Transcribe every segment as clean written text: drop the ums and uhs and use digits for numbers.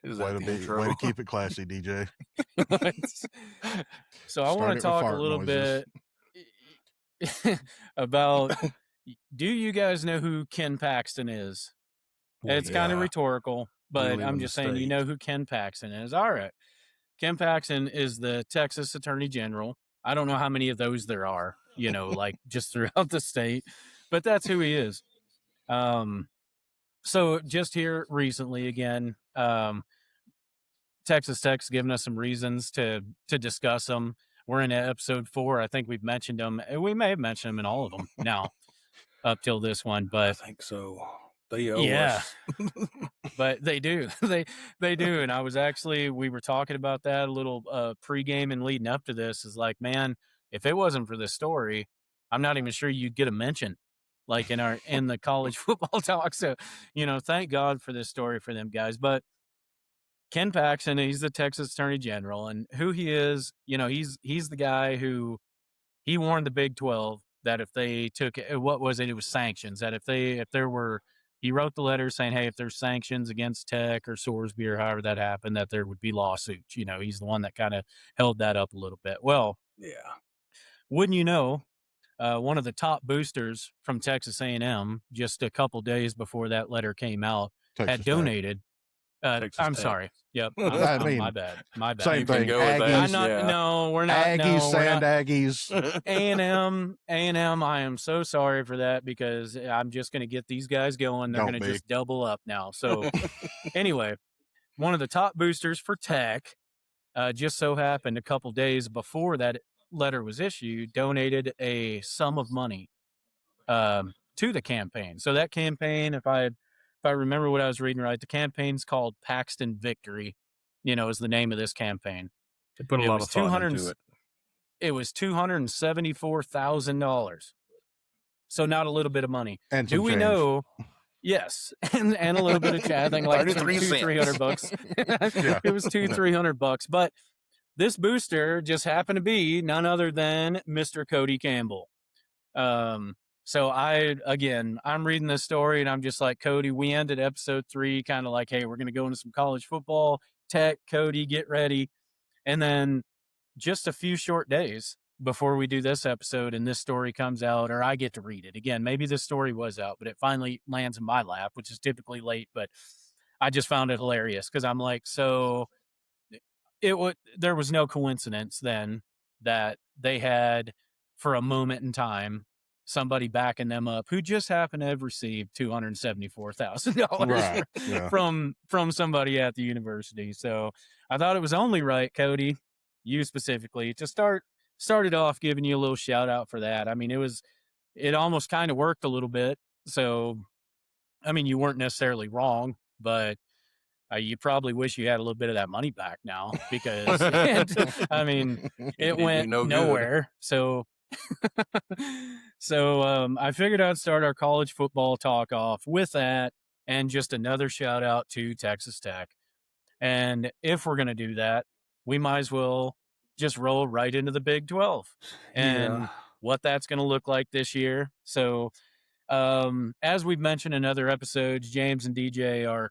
Is Way that to the intro? keep it classy, DJ. So I want to talk a little bit about, do you guys know who Ken Paxton is? Well, It's kind of yeah. rhetorical, but live I'm in the just saying, you know state. who Ken Paxton is. All right. Ken Paxton is the Texas Attorney General. I don't know how many of those there are, like just throughout the state, but that's who he is. So just here recently again, Texas Tech's given us some reasons to discuss them. We're in episode 4. I think we've mentioned them. We may have mentioned them in all of them now up till this one, I but think so. They owe yeah, us. but they do. they do. And we were talking about that a little pregame and leading up to this is like, man, if it wasn't for this story, I'm not even sure you'd get a mention like in the college football talk. So, thank God for this story for them guys. But Ken Paxton, he's the Texas Attorney General, and who he is, he's the guy who he warned the Big 12 that if they took what was it? It was sanctions. That he wrote the letter saying, hey, if there's sanctions against Tech or Sorsby or however that happened, that there would be lawsuits. He's the one that kind of held that up a little bit. Well, Yeah. wouldn't you know? One of the top boosters from Texas A&M, just a couple days before that letter came out, had donated. I'm sorry. Yep. My bad. My bad. Same thing. Go with Aggies. that. No, we're not. Aggies, We're Sand not. Aggies. A&M. I am so sorry for that because I'm just going to get these guys going. They're going to just double up now. So anyway, one of the top boosters for Tech just so happened a couple days before that letter was issued, donated a sum of money to the campaign. So that campaign, if I remember what I was reading right, the campaign's called Paxton Victory, is the name of this campaign. They put a lot of thought into it. It was $274,000. So not a little bit of money. And do we change. Know? Yes, and a little bit of chat. I think like $200-$300. Yeah. It was $200-$300. But this booster just happened to be none other than Mr. Cody Campbell. So I'm reading this story and I'm just like, Cody, we ended episode 3 kind of like, hey, we're going to go into some college football. Tech, Cody, get ready. And then just a few short days before we do this episode and this story comes out, or I get to read it. Again, maybe this story was out, but it finally lands in my lap, which is typically late, but I just found it hilarious because I'm like, so there was no coincidence then that they had, for a moment in time, somebody backing them up who just happened to have received $274,000 from somebody at the university. So I thought it was only right, Cody, you specifically, to started off giving you a little shout out for that. I mean, it almost kind of worked a little bit. So, I mean, you weren't necessarily wrong, but you probably wish you had a little bit of that money back now because it went nowhere. So, I figured I'd start our college football talk off with that and just another shout out to Texas Tech. And if we're going to do that, we might as well just roll right into the Big 12 and what that's going to look like this year. So, as we've mentioned in other episodes, James and DJ are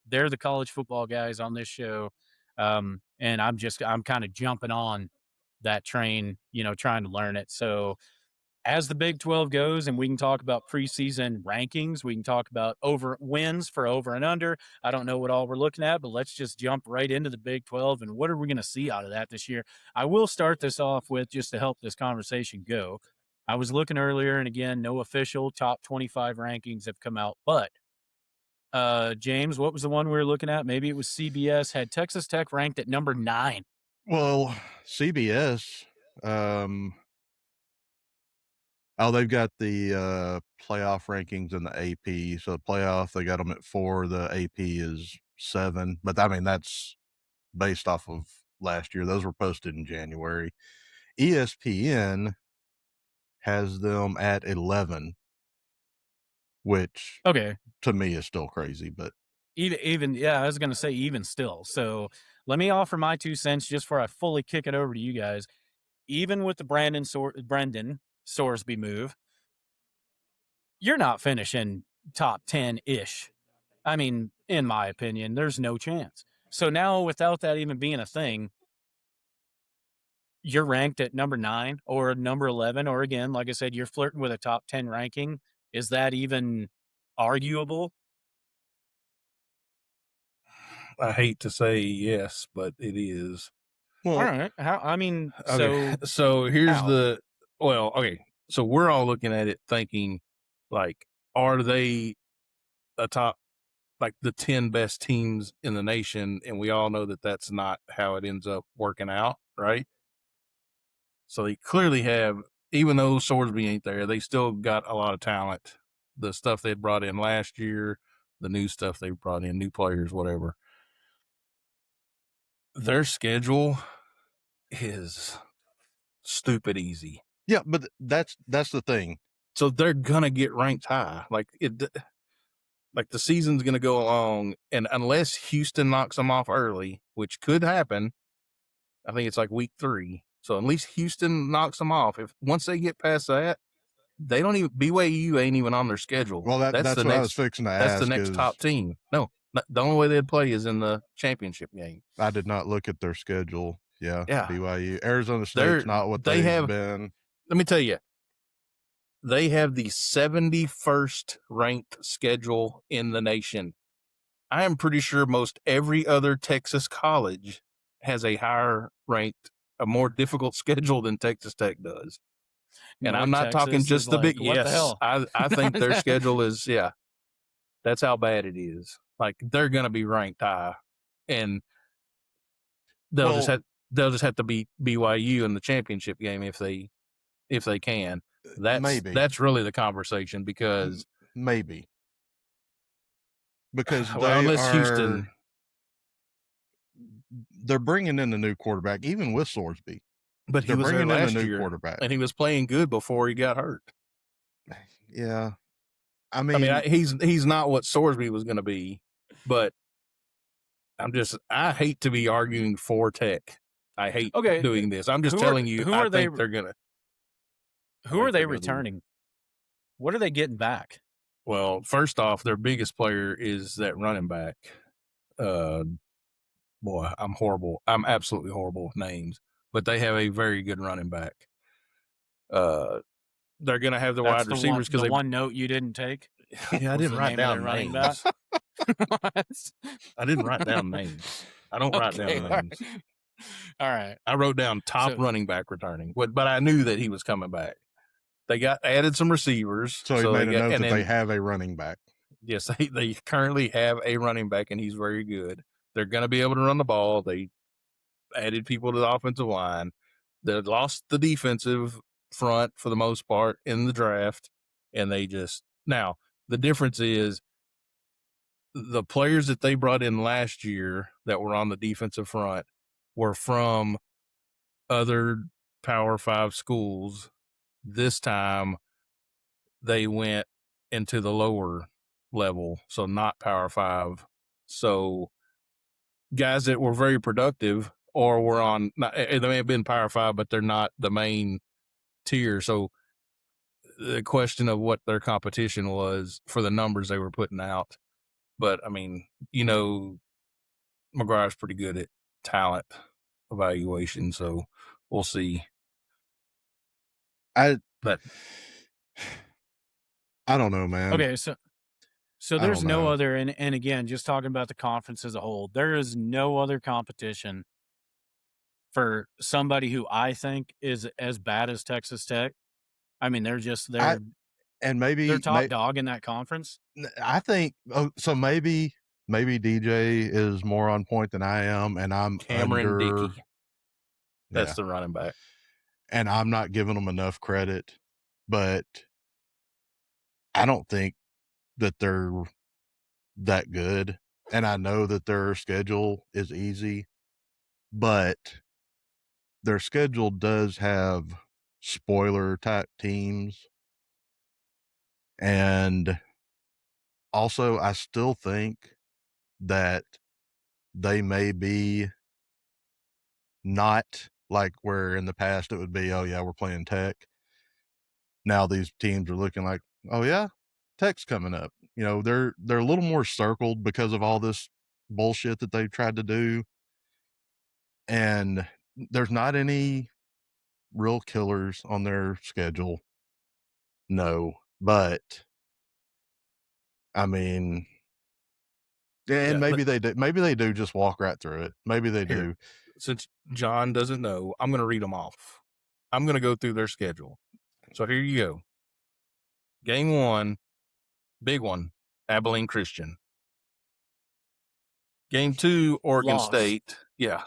they're the college football guys on this show. And I'm kind of jumping on that train, trying to learn it. So as the Big 12 goes, and we can talk about preseason rankings, we can talk about wins for over and under. I don't know what all we're looking at, but let's just jump right into the Big 12 and what are we going to see out of that this year? I will start this off with, just to help this conversation go, I was looking earlier, and again, no official top 25 rankings have come out, but James, what was the one we were looking at? Maybe it was CBS, had Texas Tech ranked at number 9. Well, CBS, they've got the playoff rankings in the AP. So the playoff, they got them at 4. The AP is 7. But I mean, that's based off of last year. Those were posted in January. ESPN has them at 11, which to me is still crazy. But even I was going to say even still. So let me offer my 2 cents just before I fully kick it over to you guys. Even with the Brendan Sorsby move, you're not finishing top 10-ish I mean, in my opinion, there's no chance. So now, without that even being a thing, you're ranked at number 9 or number 11, or again, like I said, you're flirting with a top 10 ranking. Is that even arguable? I hate to say yes, but it is. All Well, right. I mean, Okay, so here's how? okay. So we're all looking at it thinking, like, are they a top, like the 10 best teams in the nation? And we all know that that's not how it ends up working out, right? So they clearly have, even though Sorsby ain't there, they still got a lot of talent. The stuff they brought in last year, the new stuff they brought in, new players, whatever. Their schedule is stupid easy. yeah, but that's the thing. So they're gonna get ranked high. Like the season's gonna go along, and unless Houston knocks them off early, which could happen, I think it's like week 3. So at least Houston knocks them off. If once they get past that, they don't even BYU ain't even on their schedule. Well, that's the what next, I was fixing to that's ask. the next top team. No, the only way they'd play is in the championship game. I did not look at their schedule. Yeah. BYU, Arizona State's not what they they've have been. Let me tell you, they have the 71st ranked schedule in the nation. I am pretty sure most every other Texas college has a higher ranked, a more difficult schedule than Texas Tech does. And North I'm not Texas talking just the like, big. what the Yes, hell? I think their schedule is, yeah, that's how bad it is. Like they're going to be ranked high, and they'll just have to beat BYU in the championship game if they can. That's really the conversation, because maybe because well, they unless Houston, they're bringing in a new quarterback, even with Sorsby. But he was there last year, quarterback, and he was playing good before he got hurt. Yeah, I mean, he's not what Sorsby was going to be, but I hate to be arguing for Tech. I hate doing this. I'm just telling you, I think they're gonna. Who are they returning? What are they getting back? Well, first off, their biggest player is that running back. Boy, I'm horrible. I'm absolutely horrible with names, but they have a very good running back. They're going to have the wide receivers because the one note you didn't take. Yeah, I didn't write down names. I didn't write down names. I don't write down names. All right. I wrote down top running back returning, but I knew that he was coming back. They added some receivers. So he made a note that they have a running back. Yes, they currently have a running back, and he's very good. They're going to be able to run the ball. They added people to the offensive line. They lost the defensive front for the most part in the draft, and now the difference is the players that they brought in last year that were on the defensive front were from other Power 5 schools. This time they went into the lower level, so not Power 5. So guys that were very productive or were on, they may have been Power 5, but they're not the main tier. So the question of what their competition was for the numbers they were putting out. But I mean, McGuire's pretty good at talent evaluation, so we'll see. I don't know, man. Okay, so there's no other, and again, just talking about the conference as a whole, there is no other competition for somebody who I think is as bad as Texas Tech. I mean, they're top dog in that conference. I think so. Maybe DJ is more on point than I am, and I'm Cameron Dickey. That's the running back, and I'm not giving them enough credit, but I don't think that they're that good. And I know that their schedule is easy, but their schedule does have spoiler type teams. And also, I still think that they may be not like where in the past it would be, oh, yeah, we're playing Tech. Now these teams are looking like, oh, yeah, Tech's coming up. You know, they're a little more circled because of all this bullshit that they've tried to do, and there's not any real killers on their schedule. No, but I mean, and Yeah, maybe they do. Maybe they do just walk right through it. Maybe they here, do. since John doesn't know, I'm going to read them off. I'm going to go through their schedule. So here you go. Game 1, big one, Abilene Christian. Game 2, Oregon Loss. State. Yeah.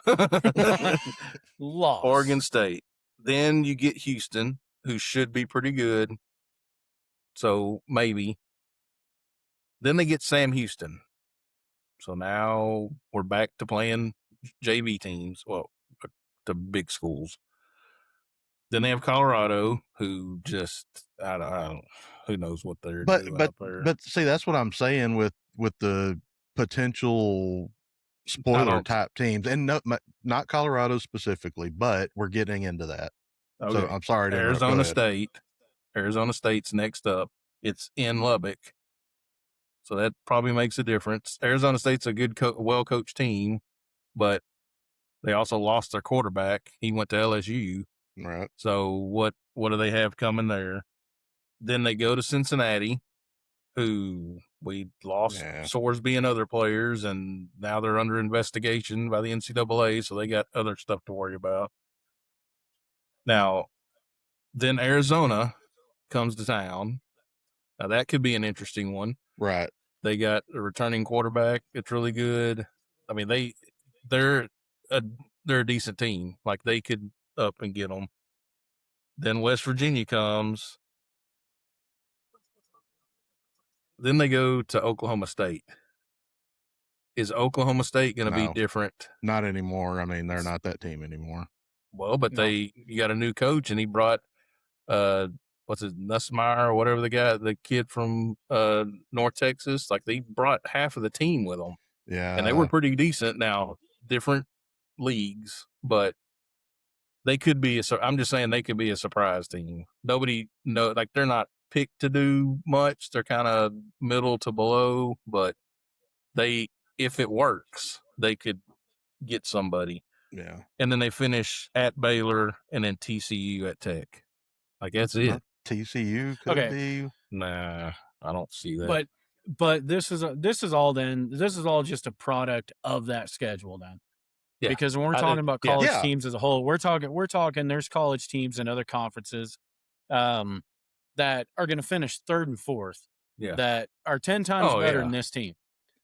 Loss. Oregon State. Then you get Houston, who should be pretty good. So maybe. Then they get Sam Houston. So now we're back to playing JV teams. Well, the big schools. Then they have Colorado, who just I don't who knows what they're doing up there. But see, that's what I'm saying with the potential spoiler type teams, and no, not Colorado specifically, but we're getting into that. Okay. So I'm sorry to interrupt. Arizona State. Arizona State's next up. It's in Lubbock, so that probably makes a difference. Arizona State's a good, well coached team, but they also lost their quarterback. He went to LSU. Right. So what do they have coming there? Then they go to Cincinnati, who we lost Sorsby and other players, and now they're under investigation by the NCAA, so they got other stuff to worry about. Now, then Arizona comes to town. Now that could be an interesting one. Right. They got a returning quarterback. It's really good. I mean, they're a decent team. Like they could up and get them. Then West Virginia comes. Then they go to Oklahoma State. Is Oklahoma State going to be different? Not anymore. I mean, they're not that team anymore. Well, but you got a new coach, and he brought what's his Nussmeyer or whatever the kid from North Texas. Like they brought half of the team with them. Yeah, and they were pretty decent. Now different leagues, but they could be. I'm just saying they could be a surprise team. Nobody like they're not picked to do much. They're kind of middle to below, but if it works, they could get somebody. Yeah. And then they finish at Baylor and then TCU at Tech. Like that's it. TCU could be. Nah, I don't see that. But this is all just a product of that schedule then. Yeah. Because when we're talking about college teams as a whole, we're talking there's college teams in other conferences that are going to finish third and fourth that are 10 times better than this team.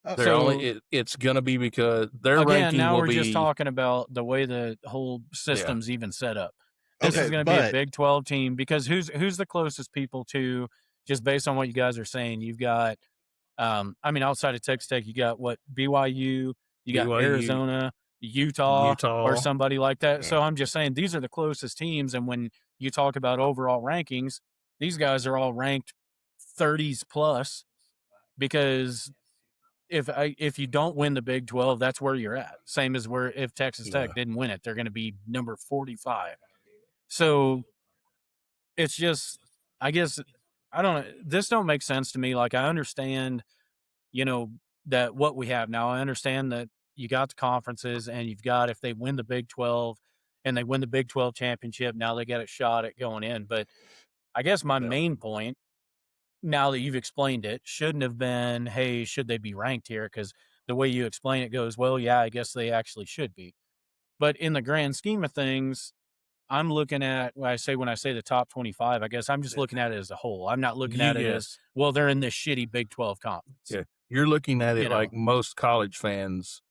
It's going to be because their again, ranking now will we're be, just talking about the way the whole system's even set up. This is going to be a Big 12 team because who's the closest people to, just based on what you guys are saying, you've got, outside of Texas Tech, you got BYU, you got Arizona, Utah, or somebody like that. Yeah. So I'm just saying these are the closest teams. And when you talk about overall rankings, these guys are all ranked 30s plus because if you don't win the Big 12, that's where you're at. Same as where if Texas Tech didn't win it, they're going to be number 45. So it's just, I guess, I don't know. This don't make sense to me. Like I understand, that what we have now, I understand that you got the conferences and you've got, if they win the Big 12 and they win the Big 12 championship, now they got a shot at going in. But I guess my main point, now that you've explained it, shouldn't have been, hey, should they be ranked here? Because the way you explain it goes, well, yeah, I guess they actually should be. But in the grand scheme of things, I'm looking at when I say the top 25, I guess I'm just looking at it as a whole. I'm not looking at it as, well, they're in this shitty Big 12 conference. Yeah. You're looking at it like most college fans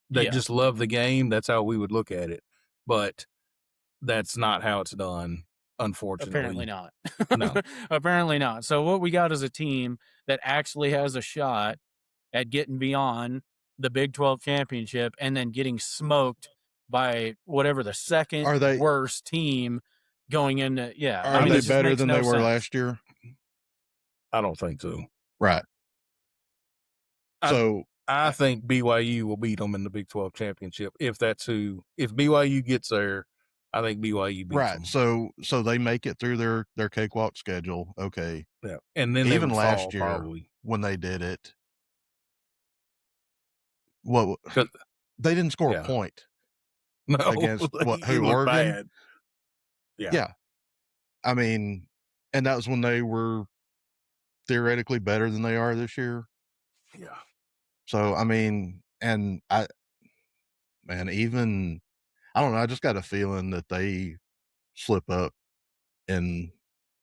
that just love the game. That's how we would look at it. But that's not how it's done, unfortunately. Apparently not. No. Apparently not. So what we got is a team that actually has a shot at getting beyond the Big 12 championship and then getting smoked by whatever the second worst team going into. Yeah. Are they better than they were last year? I don't think so. Right. So I think BYU will beat them in the Big 12 championship if BYU gets there. I think BYU beats Right. them. So they make it through their cakewalk schedule. Okay. Yeah, and then they Even would last fall year probably. when they did it, what 'Cause they didn't score a yeah, point no, against it who looked Oregon? bad. Yeah, Yeah. I mean, and that was when they were theoretically better than they are this year. yeah. So I mean, and man, even I don't know, I just got a feeling that they slip up in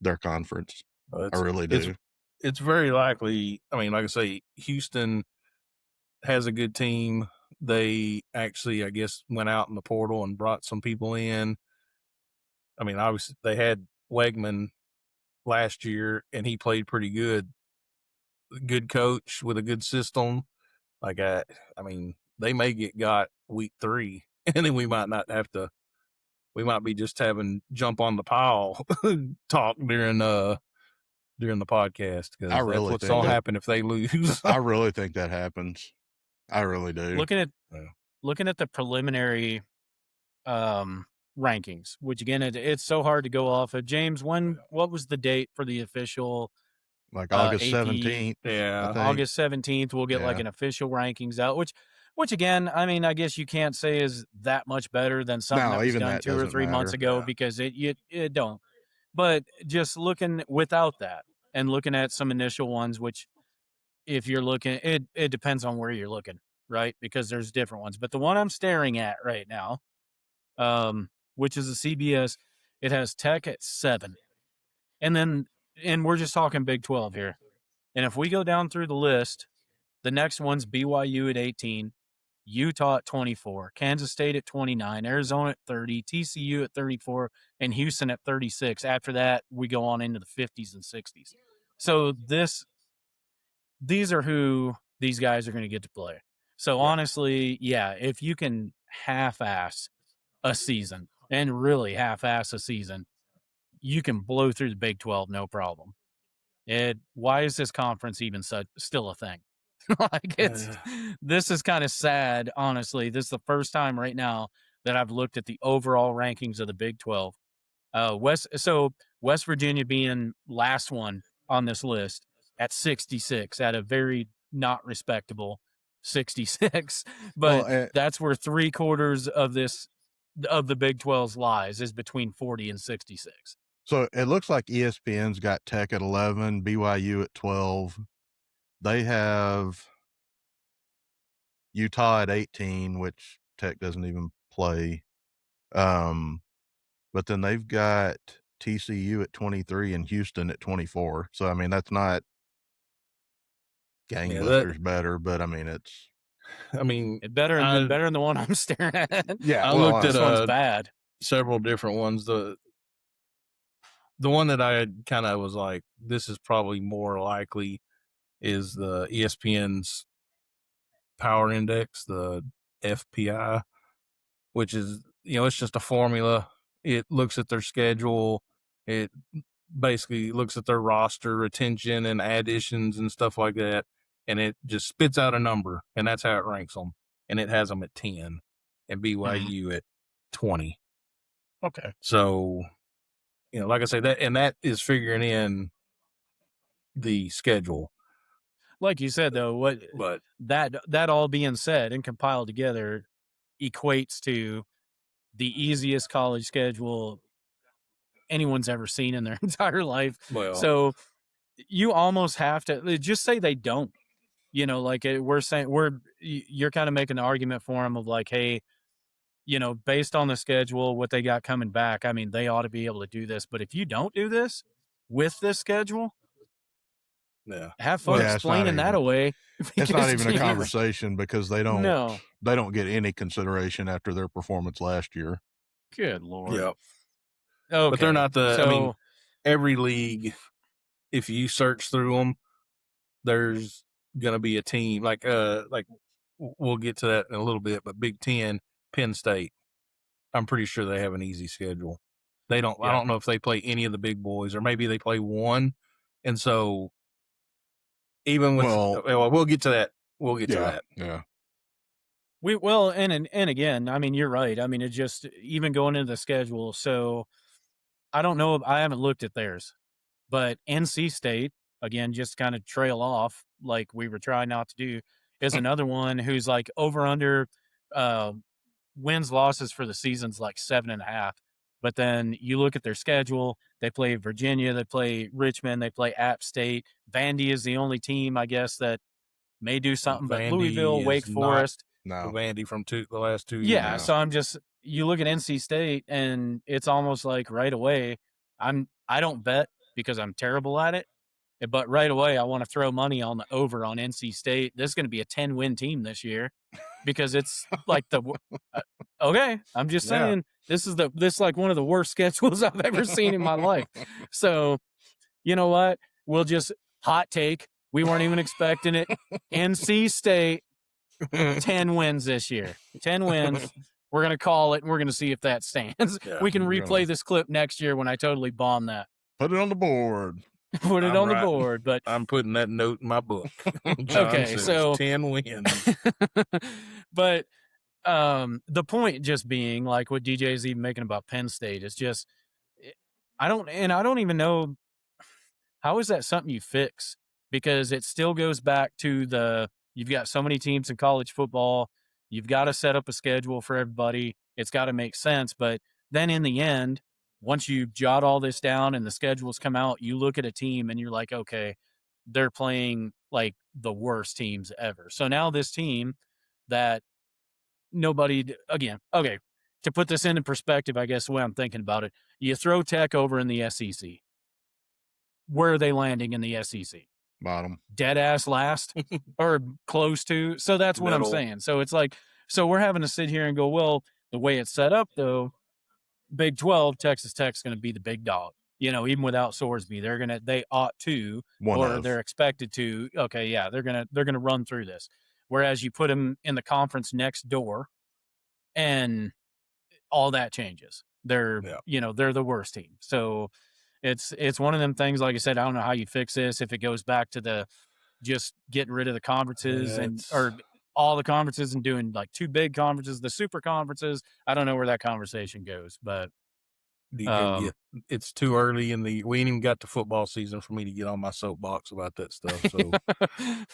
their conference. Well, I really it's do. it's very likely. I mean, like I say, Houston has a good team. They actually, I guess, went out in the portal and brought some people in. I mean, obviously they had Wegman last year, and he played pretty good. Good coach with a good system. Like I mean, they may get got week 3, and then we might not have to. We might be just having jump on the pile talk during the podcast I because that's really what's think gonna that happen if they lose. I really think that happens. I really do. Looking at Yeah. looking at the preliminary rankings, which again it's so hard to go off of. James, what was the date for the official Like August AP? 17th, I Yeah. think. August 17th, we'll get like Yeah. an official rankings out, which again, I mean, I guess you can't say is that much better than something No, that was even done that 2 or doesn't 3 months matter. ago Yeah. because it don't. But just looking without that and looking at some initial ones, which if you're looking, it depends on where you're looking, right? Because there's different ones. But the one I'm staring at right now, which is a CBS, it has Tech at 7, and then and we're just talking Big 12 here. And if we go down through the list, the next one's BYU at 18, Utah at 24, Kansas State at 29, Arizona at 30, TCU at 34, and Houston at 36. After that, we go on into the 50s and 60s. So these are who these guys are going to get to play. So Yeah. honestly, yeah, if you can half-ass a season and really half-ass a season, you can blow through the Big 12 no problem. Why is this conference even still a thing? Like this is kind of sad, honestly. This is the first time right now that I've looked at the overall rankings of the Big 12. West Virginia being last one on this list at 66 at a very not respectable 66, Well, but that's where 3/4 of the Big 12's lies is between 40 and 66. so it looks like ESPN's got Tech at 11, BYU at 12. They have Utah at 18, which Tech doesn't even play. But then they've got TCU at 23 and Houston at 24. So I mean, that's not Yeah, that. gangbusters better, but I mean, it's I mean, It better I than the one I'm staring at. yeah. I Well, looked at This one's bad. several different ones. The one that I kind of was like, this is probably more likely is the ESPN's Power Index, the FPI, which is it's just a formula. It looks at their schedule. It basically looks at their roster retention and additions and stuff like that, and it just spits out a number, and that's how it ranks them. And it has them at 10, and BYU at 20. Okay. So, like I say, that is figuring in the schedule. Like you said, though, But that all being said and compiled together equates to the easiest college schedule anyone's ever seen in their entire life. well, So you almost have to just say they don't. Like we're saying, you're kind of making the argument for them of like, hey, based on the schedule, what they got coming back, I mean, they ought to be able to do this. But if you don't do this with this schedule, yeah, have fun yeah, explaining that away. it's not because, even a geez, conversation because they No, don't get any consideration after their performance last year. good Lord. yeah. Okay. But they're not the. So, I mean, every league, if you search through them, there's gonna be a team like we'll get to that in a little bit. But Big Ten, Penn State, I'm pretty sure they have an easy schedule. They don't. I Yeah. don't know if they play any of the big boys, or maybe they play one. And so, even with Well, we'll get to that. We'll get to yeah, that. yeah. And again, I mean, you're right. I mean, it just even going into the schedule. So I don't know. I haven't looked at theirs, but NC State, again, just kind of trail off like we were trying not to do, is another one who's like over under uh, wins losses for the season's like 7.5. But then you look at their schedule, they play Virginia, they play Richmond, they play App State. Vandy is the only team, I guess, that may do something, but Louisville, Vandy Wake is not Forest. the No. Vandy from the last 2 Yeah, years. No. so I'm just you look at NC State and it's almost like right away I don't bet because I'm terrible at it, but right away I want to throw money on the over on NC State. This is going to be a 10-win team this year because it's like okay, I'm just Yeah. saying this is like one of the worst schedules I've ever seen in my life. So, you know what? We'll just hot take. We weren't even expecting it. NC State 10 wins this year. 10 wins. We're going to call it and we're going to see if that stands. Yeah, we can we're replay gonna- this clip next year when I totally bomb that. Put it on the board. Put it I'm on the right. board. But I'm putting that note in my book. John okay, says so 10 wins. but the point just being like what DJ is even making about Penn State is just I don't even know how is that something you fix? Because it still goes back to you've got so many teams in college football. You've got to set up a schedule for everybody. It's got to make sense. But then in the end, once you jot all this down and the schedules come out, you look at a team and you're like, okay, they're playing like the worst teams ever. So now this team that again, okay, to put this into perspective, I guess the way I'm thinking about it, you throw Tech over in the SEC. Where are they landing in the SEC? Bottom. Dead ass last or close to. So that's what I'm Middle. saying. So it's like, so we're having to sit here and go, well, the way it's set up though, Big 12, Texas Tech's going to be the big dog. You know, even without Sorsby, they ought to, they're expected to. Okay, yeah, they're gonna run through this. Whereas you put them in the conference next door, and all that changes. They're they're the worst team. So it's one of them things. Like I said, I don't know how you fix this if it goes back to the just getting rid of the conferences or all the conferences and doing like 2 big conferences, the super conferences. I don't know where that conversation goes, but it's too early we ain't even got the football season for me to get on my soapbox about that stuff. So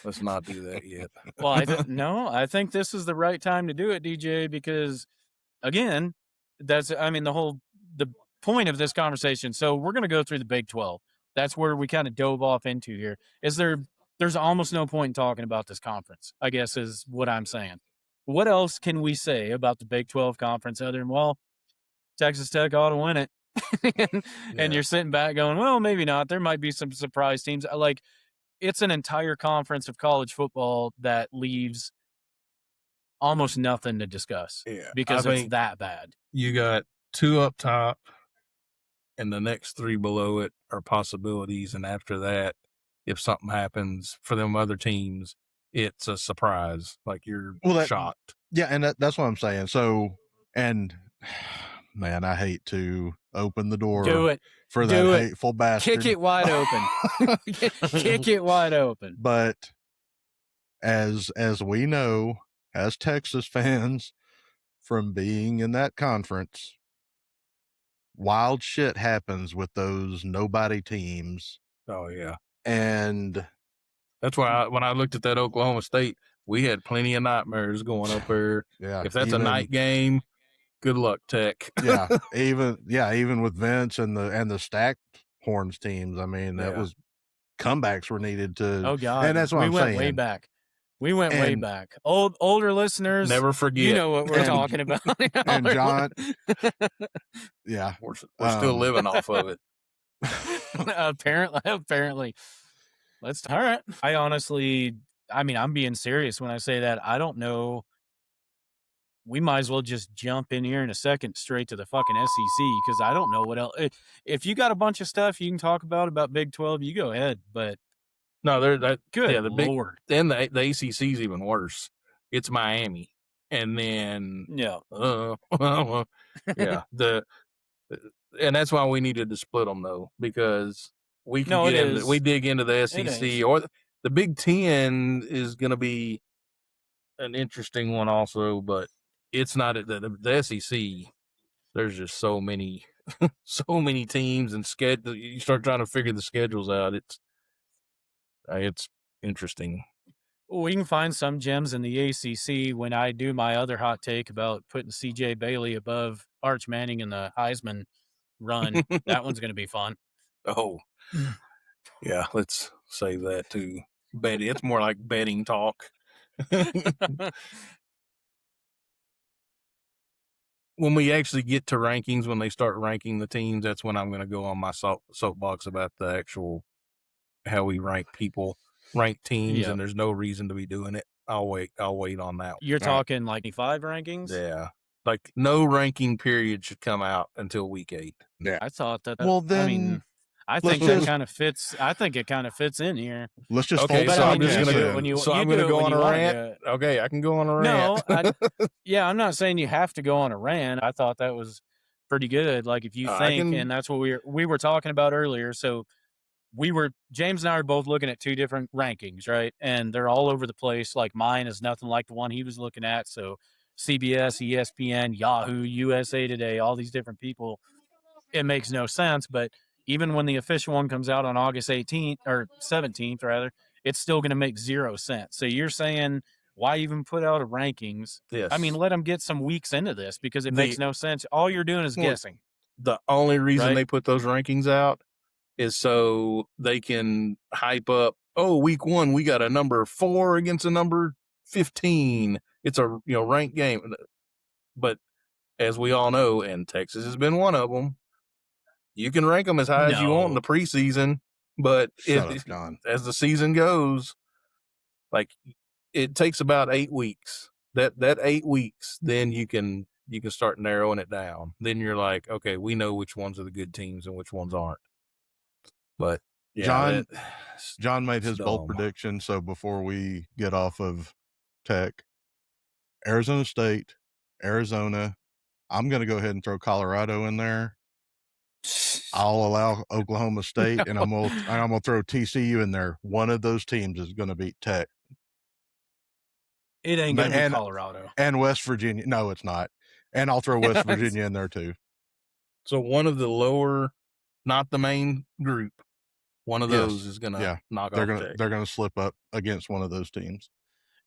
let's not do that yet. Well, I think this is the right time to do it, DJ, because again, the point of this conversation. So we're going to go through the Big 12. That's where we kind of dove off into here. There's almost no point in talking about this conference, I guess is what I'm saying. What else can we say about the Big 12 conference other than, well, Texas Tech ought to win it. and you're sitting back going, well, maybe not. There might be some surprise teams. Like, it's an entire conference of college football that leaves almost nothing to discuss because it's that bad. You got 2 up top and the next 3 below it are possibilities. And after that, if something happens for them other teams, it's a surprise. Like you're shocked. Yeah. And that's what I'm saying. So, and man, I hate to open the door for that hateful bastard. Kick it wide open. Kick it wide open. But as we know, as Texas fans, from being in that conference, wild shit happens with those nobody teams. Oh yeah. And that's why when I looked at that Oklahoma State, we had plenty of nightmares going up there. Yeah. If that's a night game, good luck, Tech. yeah. Even with Vince and the stacked Horns teams, I mean, that was comebacks were needed to. Oh God. And that's what I'm saying. We went way back. We went way back. Older listeners, never forget. You know what we're talking about. And John, yeah, we're still living off of it. Apparently. All right. I honestly, I'm being serious when I say that. I don't know. We might as well just jump in here in a second straight to the fucking SEC because I don't know what else. If you got a bunch of stuff you can talk about Big 12, you go ahead. But no, good. Yeah, the Lord. Then the ACC is even worse. It's Miami, and then yeah, and that's why we needed to split them though, because we can we dig into the SEC or the Big 10 is going to be an interesting one also, but it's not the SEC. There's just so many teams and schedule. You start trying to figure the schedules out. It's interesting. We can find some gems in the ACC. When I do my other hot take about putting CJ Bailey above Arch Manning in the Heisman run, that one's going to be fun. Oh, yeah. Let's save that too. Bet it's more like betting talk. When we actually get to rankings, when they start ranking the teams, that's when I'm going to go on my soapbox about the actual how we rank teams, Yep. and there's no reason to be doing it. I'll wait on that. You're talking like 5 rankings? Yeah. Like no ranking period should come out until week 8. Yeah. I thought that. Well, then I mean, I let's think that just- kind of fits. I think it kind of fits in here. Let's just Okay, fold so I'm the just podcast gonna do it in. when you. So you I'm do going to it go when on you a wanna rant. do it. Okay, I can go on a rant. No, yeah, I'm not saying you have to go on a rant. I thought that was pretty good. Like if you think, and that's what we were talking about earlier. So James and I are both looking at 2 different rankings, right? And they're all over the place. Like mine is nothing like the one he was looking at. So CBS, ESPN, Yahoo, USA Today, all these different people. It makes no sense. But even when the official one comes out on August 18th or 17th, rather, it's still going to make 0 sense. So you're saying, why even put out a rankings? Yes. I mean, let them get some weeks into this because it makes no sense. All you're doing is guessing. The only reason Right? they put those rankings out is so they can hype up, oh, week 1, we got a number 4 against a number 15. It's a ranked game. But as we all know, and Texas has been one of them, you can rank them as high as you want in the preseason, but Shut up, John. as the season goes, like it takes about 8 weeks. That 8 weeks, then you can start narrowing it down. Then you're like, okay, we know which ones are the good teams and which ones aren't. But yeah, John made his bold dumb. prediction. So before we get off of Tech, Arizona State, Arizona, I'm going to go ahead and throw Colorado in there. I'll allow Oklahoma State, and I'm gonna throw TCU in there. One of those teams is going to beat Tech. It ain't going to be Colorado. And West Virginia. No, it's not. And I'll throw West Virginia in there too. So one of the lower, not the main group, one of those is going to knock off Tech. They're going to slip up against one of those teams.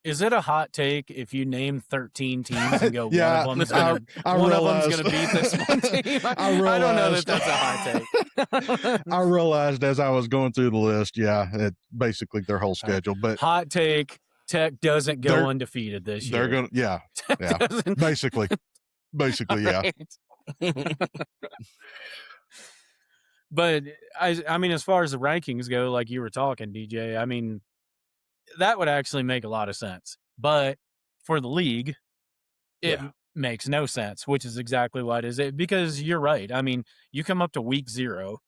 Is it a hot take if you name 13 teams and go Yeah, one of them's going to beat this one team? I don't know that that's a hot take. I realized as I was going through the list, basically their whole schedule. But hot take, Tech doesn't go undefeated this year. They're going to, basically, yeah. But I mean, as far as the rankings go, like you were talking, DJ, I mean, that would actually make a lot of sense. But for the league, it makes no sense, which is exactly what it is. Because you're right. I mean, you come up to week 0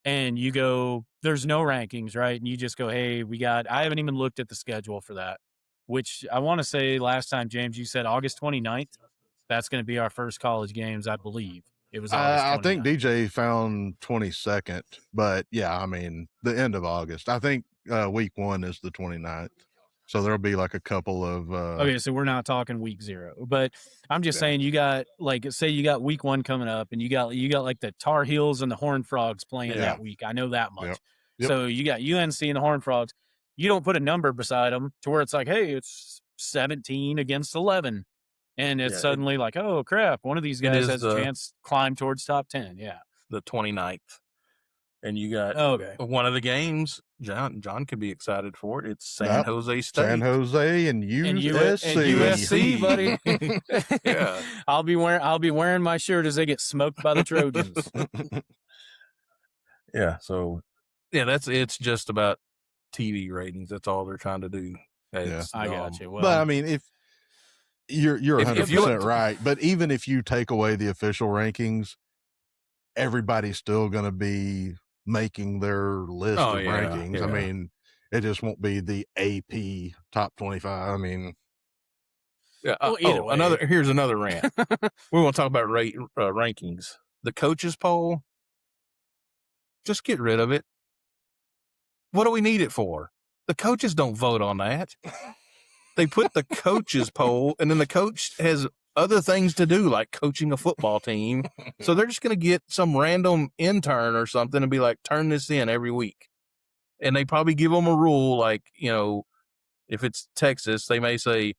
and you go, there's no rankings, right? And you just go, hey, I haven't even looked at the schedule for that, which I want to say last time, James, you said August 29th. That's going to be our first college games, I believe. It was August 29th. I think DJ found 22nd, but I mean, the end of August. I think week 1 is the 29th. So there'll be like a couple of okay, so we're not talking week 0. But I'm just saying you got say you got week 1 coming up and you got like the Tar Heels and the Horned Frogs playing that week. I know that much. Yep. So you got UNC and the Horned Frogs. You don't put a number beside them to where it's like, hey, it's 17 against 11. And it's suddenly like, oh, crap, one of these guys has a chance to climb towards top 10. Yeah. The 29th. And you got one of the games, John could be excited for it. It's San Jose State. San Jose and USC, buddy. Yeah. I'll be wearing my shirt as they get smoked by the Trojans. Yeah, so it's just about TV ratings. That's all they're trying to do. I got you. Well, but I mean, if you're 100% right, but even if you take away the official rankings, everybody's still going to be making their list of rankings. Yeah. I mean, it just won't be the AP top 25. I mean, here's another rant. We want to talk about rankings. The coaches poll, just get rid of it. What do we need it for? The coaches don't vote on that. they put the coaches poll, and then the coach has other things to do, like coaching a football team. So they're just going to get some random intern or something and be like, turn this in every week. And they probably give them a rule, like, if it's Texas, they may say,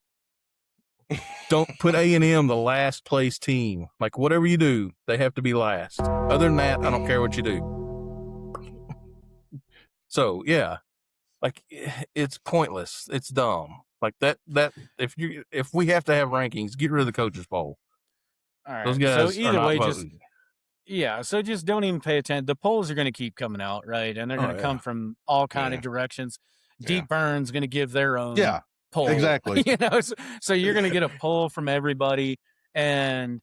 don't put A&M the last place team. Like, whatever you do, they have to be last. Other than that, I don't care what you do. So, yeah. Like, it's pointless. It's dumb. Like that if we have to have rankings, get rid of the coaches poll. All right. Those guys so are either not way, voting. so just don't even pay attention. The polls are going to keep coming out, right? And they're going to come from all kind of directions. Deep Burn's going to give their own poll. Exactly. So you're going to get a poll from everybody, but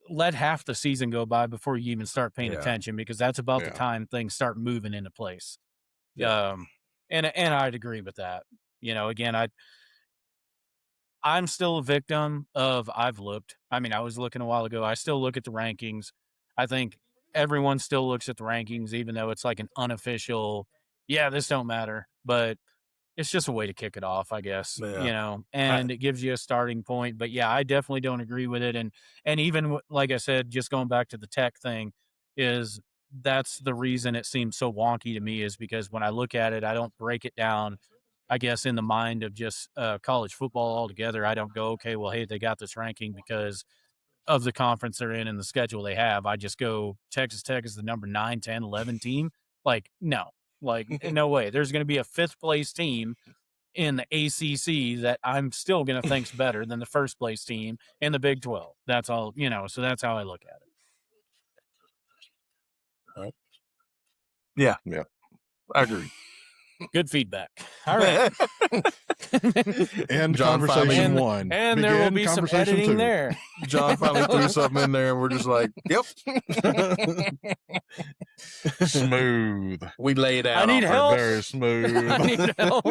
let half the season go by before you even start paying attention, because that's about the time things start moving into place. And I'd agree with that. Again, I'm still a victim of I've looked. I mean, I was looking a while ago. I still look at the rankings. I think everyone still looks at the rankings, even though it's like an unofficial, this don't matter. But it's just a way to kick it off, I guess, and it gives you a starting point. But I definitely don't agree with it. And even like I said, just going back to the tech thing, that's the reason it seems so wonky to me, is because when I look at it, I don't break it down, I guess, in the mind of just college football altogether. I don't go, okay, well, hey, they got this ranking because of the conference they're in and the schedule they have. I just go, Texas Tech is the number 9, 10, 11 team. Like, no, no way. There's going to be a 5th place team in the ACC that I'm still going to think's better than the 1st place team in the Big 12. That's all, so that's how I look at it. All right. Yeah. I agree. Good feedback. All right. And conversation one. And there will be some editing two. there. John finally threw something in there, and we're just like, yep. Smooth. We laid out. I need help. Very smooth. I need help.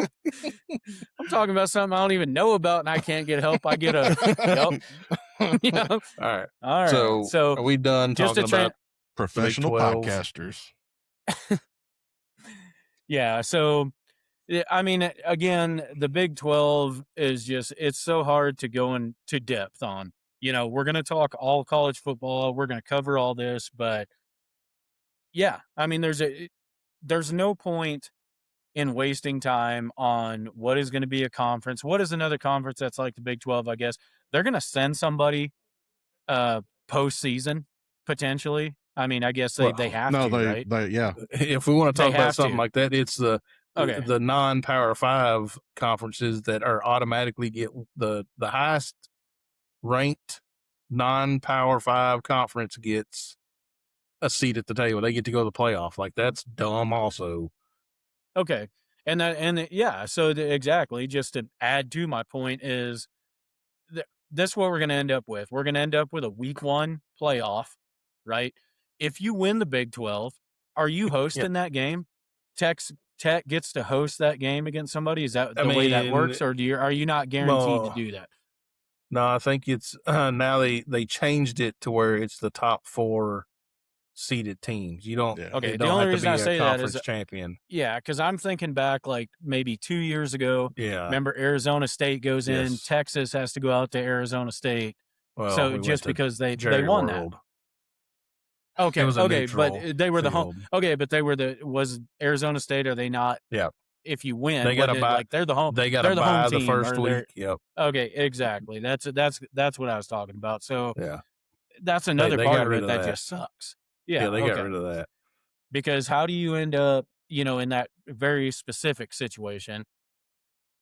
I'm talking about something I don't even know about, and I can't get help. I get a yep. All right. All right. So are we done talking about professional podcasters? Yeah. So, I mean, again, the Big 12 is it's so hard to go into depth on. We're going to talk all college football. We're going to cover all this, but I mean, there's no point in wasting time on what is going to be a conference. What is another conference that's like the Big 12, I guess? They're going to send somebody postseason, potentially. I mean, I guess they have to, right? If we want to talk about something like that, it's the non-Power 5 conferences that are automatically get the highest ranked non-Power 5 conference gets a seat at the table. They get to go to the playoff. Like, that's dumb also. Okay. So exactly, just to add to my point is that's what we're going to end up with. We're going to end up with a week 1 playoff, right? If you win the Big 12, are you hosting that game? Tech gets to host that game against somebody? Is that the way that works, or are you not guaranteed to do that? No, I think it's now they changed it to where it's the top 4 seeded teams. You don't. Okay. The only reason I say that is champion. Yeah, because I'm thinking back like maybe 2 years ago. Yeah. Remember, Arizona State goes in. Texas has to go out to Arizona State. Well, so just because they won that. Okay. But they were the home. Okay, but they were was Arizona State? Are they not? Yeah. If you win, they got to buy. Like they're the home. They got to buy the first week. Yep. Okay, exactly. That's what I was talking about. So yeah, that's another part of it that just sucks. Yeah, they got rid of that. Because how do you end up, in that very specific situation?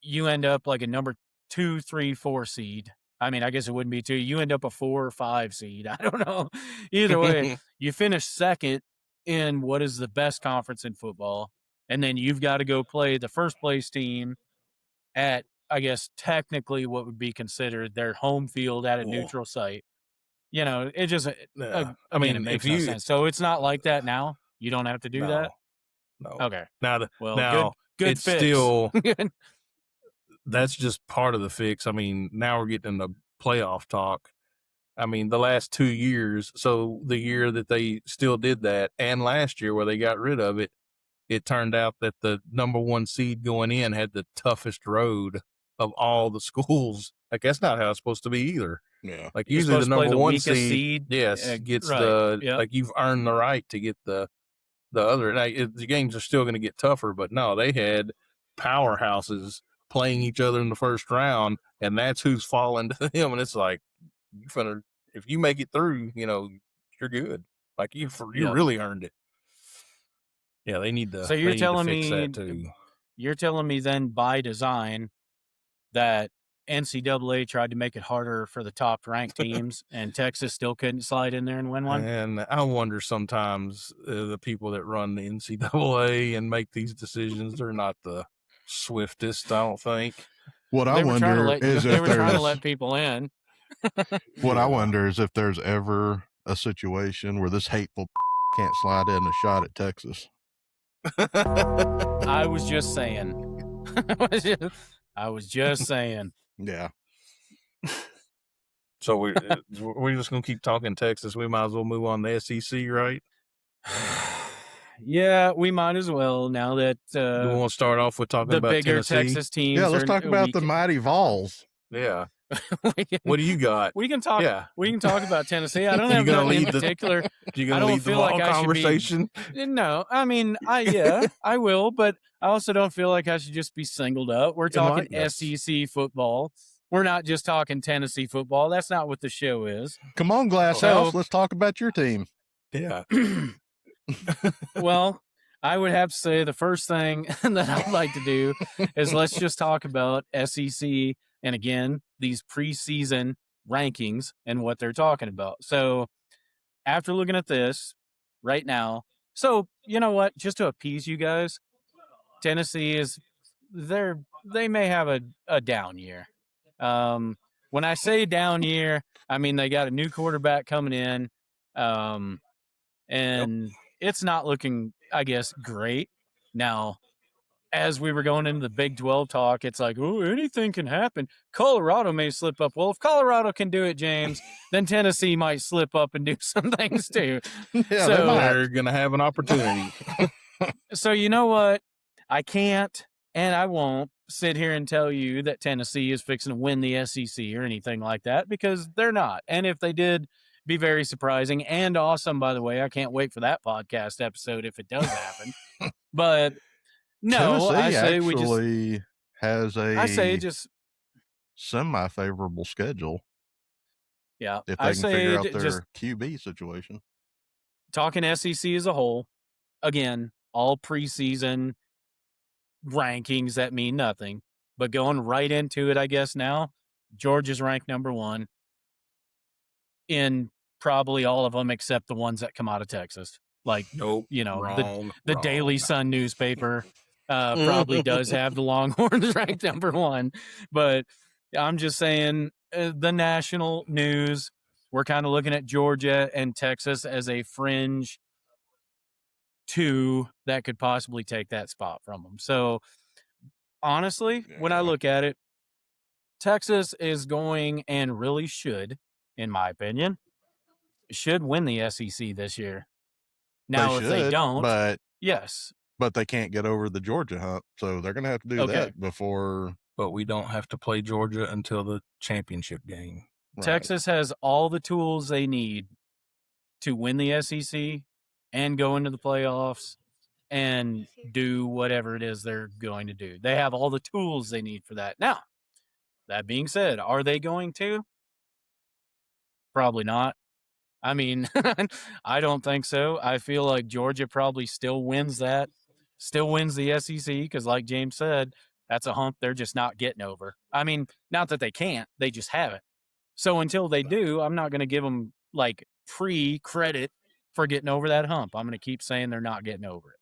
You end up like a number 2, 3, 4 seed. I mean, I guess it wouldn't be 2. You end up a 4 or 5 seed. I don't know. Either way, you finish second in what is the best conference in football, and then you've got to go play the first place team at, I guess, technically what would be considered their home field at a neutral site. It just, I mean, it makes no sense. So it's not like that now. You don't have to do that. No. Okay. Now good it's fix. Still, that's just part of the fix. I mean, now we're getting into playoff talk. I mean, the last 2 years, so the year that they still did that, and last year where they got rid of it, it turned out that the number 1 seed going in had the toughest road of all the schools. Like, that's not how it's supposed to be either. Yeah. Like, You're usually the supposed to play number the 1 weakest seed. yes, gets Right. Yep. like, you've earned the right to get the other. Now, the games are still going to get tougher, but no, they had powerhouses playing each other in the first round, and that's who's falling to them. And it's like, if you make it through, you're good. Like, you Yep. really earned it. Yeah, they need to. So They you're need to telling fix me that too. you're telling me then by design that NCAA tried to make it harder for the top ranked teams, and Texas still couldn't slide in there and win one? And I wonder sometimes the people that run the NCAA and make these decisions are not the swiftest, I don't think. What I They were trying to wonder let is they if were trying to there's let people in. what I Yeah. wonder is if there's ever a situation where this hateful can't slide in a shot at Texas. I was just saying. I was just saying. Yeah. So we're just gonna keep talking Texas. We might as well move on to SEC, right? Yeah, we might as well now that Do we want to start off with talking the about bigger Tennessee? Texas teams. Yeah, let's talk about the mighty Vols. Yeah. We can, What do you got? we can talk. Yeah. We can talk about Tennessee. I don't You have gonna nothing in lead the- particular. You I gonna don't lead the feel like Vol I should be- conversation? No, I mean, I will, but I also don't feel like I should just be singled up. We're talking Enlighten us. SEC football. We're not just talking Tennessee football. That's not what the show is. Come on, Glass So- House. Let's talk about your team. Yeah. Well, I would have to say the first thing that I'd like to do is let's just talk about SEC and again, these preseason rankings and what they're talking about. So after looking at this right now, so you know what, just to appease you guys, Tennessee is they may have a down year. When I say down year, I mean they got a new quarterback coming in. And it's not looking, I guess, great. Now, as we were going into the Big 12 talk, it's like, oh, anything can happen. Colorado may slip up. Well, if Colorado can do it, James, then Tennessee might slip up and do some things too. Yeah, So- they might. They're gonna have an opportunity. So you know what? I can't and I won't sit here and tell you that Tennessee is fixing to win the SEC or anything like that because they're not. And if they did, be very surprising and awesome, by the way. I can't wait for that podcast episode if it does happen. But no, Tennessee I say we just actually has a I say just semi-favorable schedule yeah. if I they can figure out say their just QB situation. talking SEC as a whole, again, all preseason rankings that mean nothing. But going right into it, I guess now, Georgia's ranked number 1 in probably all of them except the ones that come out of Texas. Like, Nope. you know, Wrong. the wrong. Daily Sun newspaper probably does have the Longhorns ranked number 1. But I'm just saying the national news, we're kind of looking at Georgia and Texas as a fringe 2 that could possibly take that spot from them. So honestly, when I Yeah. look at it, Texas is going and really should, in my opinion, should win the SEC this year. Now, if they should, don't, but yes, they can't get over the Georgia hump, so they're going to have to do Okay. that before. But we don't have to play Georgia until the championship game. Right. Texas has all the tools they need to win the SEC and go into the playoffs and do whatever it is they're going to do. They have all the tools they need for that. Now, that being said, are they going to? Probably not. I mean, I don't think so. I feel like Georgia probably still wins the SEC because, like James said, that's a hump they're just not getting over. I mean, not that they can't, they just haven't. So until they do, I'm not going to give them like free credit for getting over that hump. I'm going to keep saying they're not getting over it.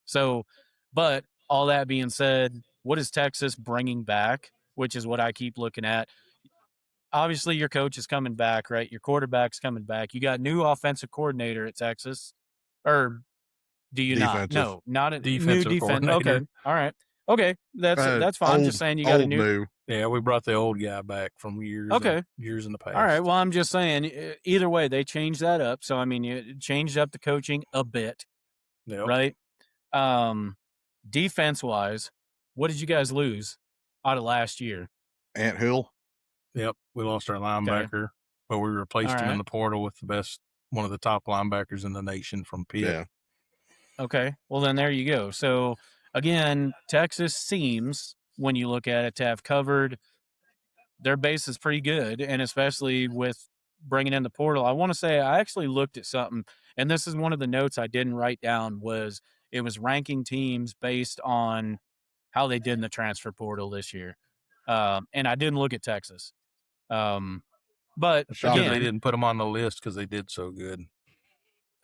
So, but all that being said, what is Texas bringing back, which is what I keep looking at? Obviously, your coach is coming back, right? Your quarterback's coming back. You got new offensive coordinator at Texas, or do you not? Defensive. No, not a new Defensive defense. coordinator. Okay, all right, okay, that's fine. I'm just saying you got a old new. Yeah, we brought the old guy back from years. Okay. Years in the past. All right. Well, I'm just saying. Either way, they changed that up. So I mean, you changed up the coaching a bit, Yep. right? Defense wise, what did you guys lose out of last year? Ant Hill. Yep, we lost our linebacker, but we replaced him in the portal with one of the top linebackers in the nation from Pitt. Yeah. Okay, well then there you go. So again, Texas seems, when you look at it, to have covered their base is pretty good, and especially with bringing in the portal. I want to say I actually looked at something, and this is one of the notes I didn't write down. It was ranking teams based on how they did in the transfer portal this year, and I didn't look at Texas. But Shocking. They again, didn't put them on the list because they did so good.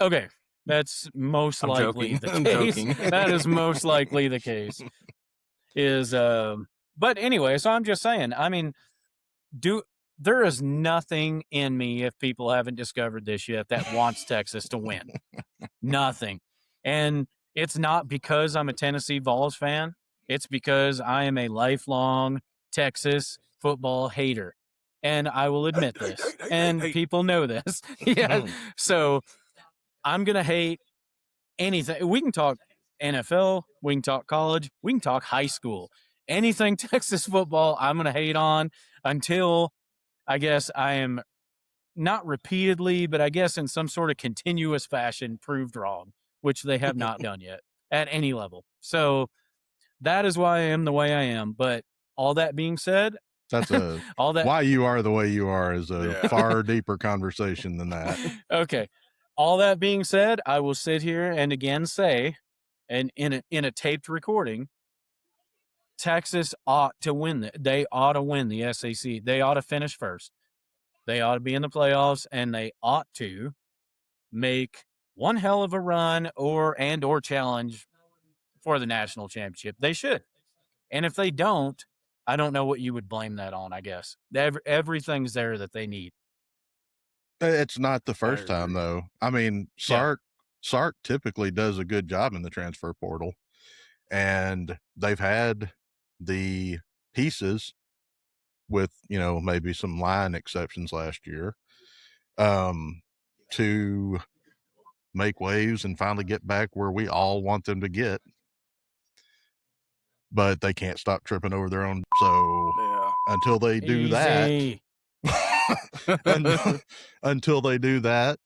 okay, that's most I'm likely joking. the I'm case. joking. That is most likely the case. But anyway, so I'm just saying. I mean, there is nothing in me, if people haven't discovered this yet, that wants Texas to win. Nothing. And it's not because I'm a Tennessee Vols fan. It's because I am a lifelong Texas football hater. And I will admit this. And people know this. Yeah. So I'm going to hate anything. We can talk NFL, we can talk college, we can talk high school. Anything Texas football, I'm going to hate on until I guess I am not repeatedly, but I guess in some sort of continuous fashion proved wrong, which they have not done yet at any level. So that is why I am the way I am. But all that being said, that's all that why you are the way you are is a far deeper conversation than that. Okay. All that being said, I will sit here and again say, and in a taped recording, Texas ought to win. They ought to win the SEC. They ought to finish first. They ought to be in the playoffs, and they ought to make one hell of a run or challenge for the national championship. They should. And if they don't, I don't know what you would blame that on, I guess. Everything's there that they need. It's not the first time, though. I mean, Sark typically does a good job in the transfer portal, and they've had the pieces with, maybe some line exceptions last year, to make waves and finally get back where we all want them to get. But they can't stop tripping over their own. So until they do that, until they do that,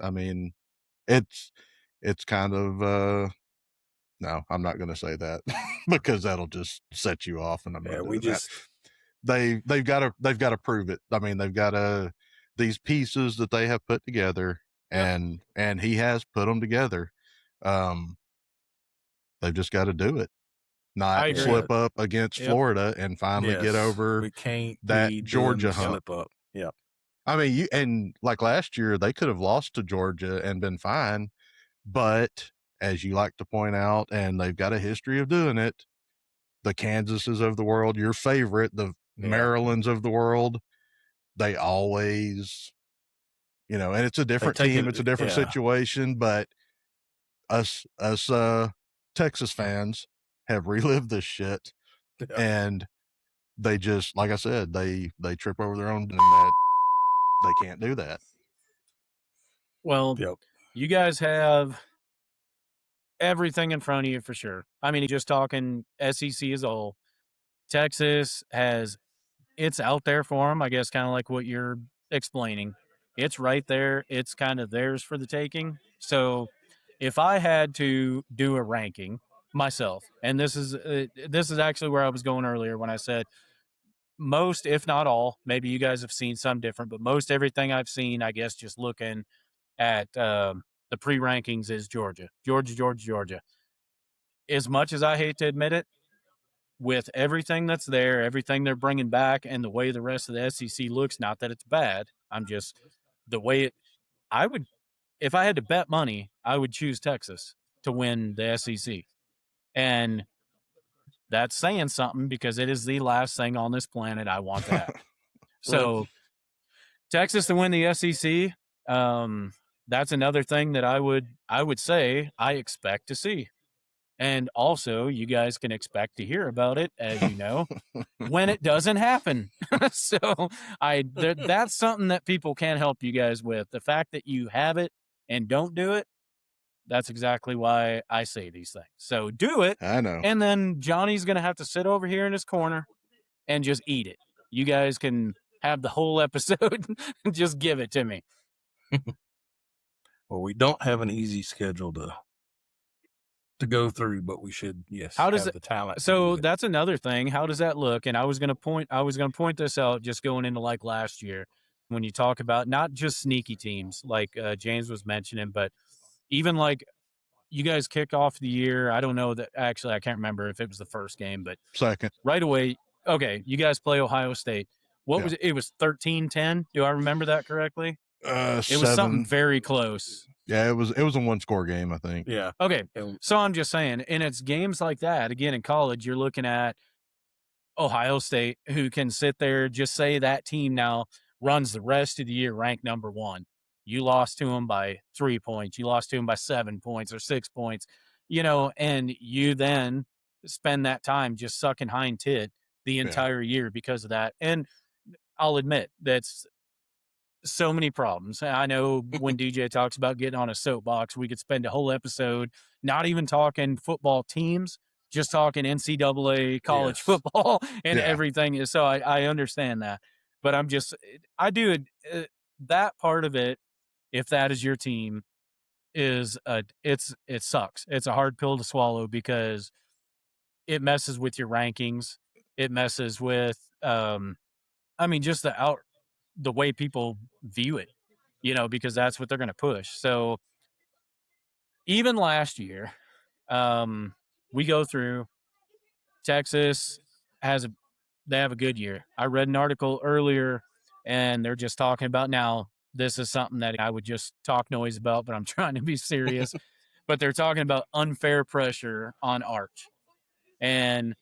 I mean, it's kind of no, I'm not going to say that because that'll just set you off, and I'm not doing that. They've got to prove it. I mean, they've got these pieces that they have put together, and he has put them together. They've just got to do it. Not slip up against Florida and finally get over that Georgia hump. Slip up. Yeah. I mean, and like last year, they could have lost to Georgia and been fine. But as you like to point out, and they've got a history of doing it, the Kansases of the world, your favorite, the Marylands of the world, they always, and it's a different team. It's a different situation, but us Texas fans have relived this shit, and they just, like I said, they trip over their own, and that they can't do that. Well, you guys have everything in front of you for sure. I mean, just talking SEC as a whole, Texas it's out there for them, I guess, kind of like what you're explaining. It's right there. It's kind of theirs for the taking. So if I had to do a ranking myself, and this is actually where I was going earlier when I said most, if not all, maybe you guys have seen some different, but most everything I've seen, I guess, just looking at the pre-rankings is Georgia. As much as I hate to admit it, with everything that's there, everything they're bringing back, and the way the rest of the SEC looks, not that it's bad, I'm just the way I would, if I had to bet money, I would choose Texas to win the SEC. And that's saying something because it is the last thing on this planet I want that. So Texas to win the SEC, that's another thing that I would say I expect to see. And also, you guys can expect to hear about it, as you know, when it doesn't happen. So that's something that people can help you guys with. The fact that you have it and don't do it, That's exactly why I say these things. So do it. I know. And then Johnny's going to have to sit over here in his corner and just eat it. You guys can have the whole episode and just give it to me. Well, we don't have an easy schedule to go through, but we should, yes, How does have it? the talent to So do it. that's another thing. How does that look? And I was going to point this out just going into like last year when you talk about not just sneaky teams like James was mentioning, but even like you guys kick off the year. I don't know that actually, I can't remember if it was the first game, but Second. right away, okay, you guys play Ohio State. What Yeah. was it? It was 13-10. Do I remember that correctly? It was something 7. very close. Yeah, it was a 1-score game, I think. Yeah. Okay. And So I'm just saying, and it's games like that. Again, in college, you're looking at Ohio State, who can sit there, just say that team now runs the rest of the year ranked number one. You lost to them by 3 points. You lost to them by 7 points or 6 points, and you then spend that time just sucking hind tit the entire year because of that. And I'll admit that's so many problems. I know when DJ talks about getting on a soapbox, we could spend a whole episode not even talking football teams, just talking NCAA college Yes. football and Yeah. everything. So I understand that, but I do that part of it. If that is your team, it sucks. It's a hard pill to swallow because it messes with your rankings. It messes with, just the way people view it, because that's what they're going to push. So even last year, we go through Texas they have a good year. I read an article earlier and they're just talking about now. This is something that I would just talk noise about, but I'm trying to be serious. But they're talking about unfair pressure on Arch. And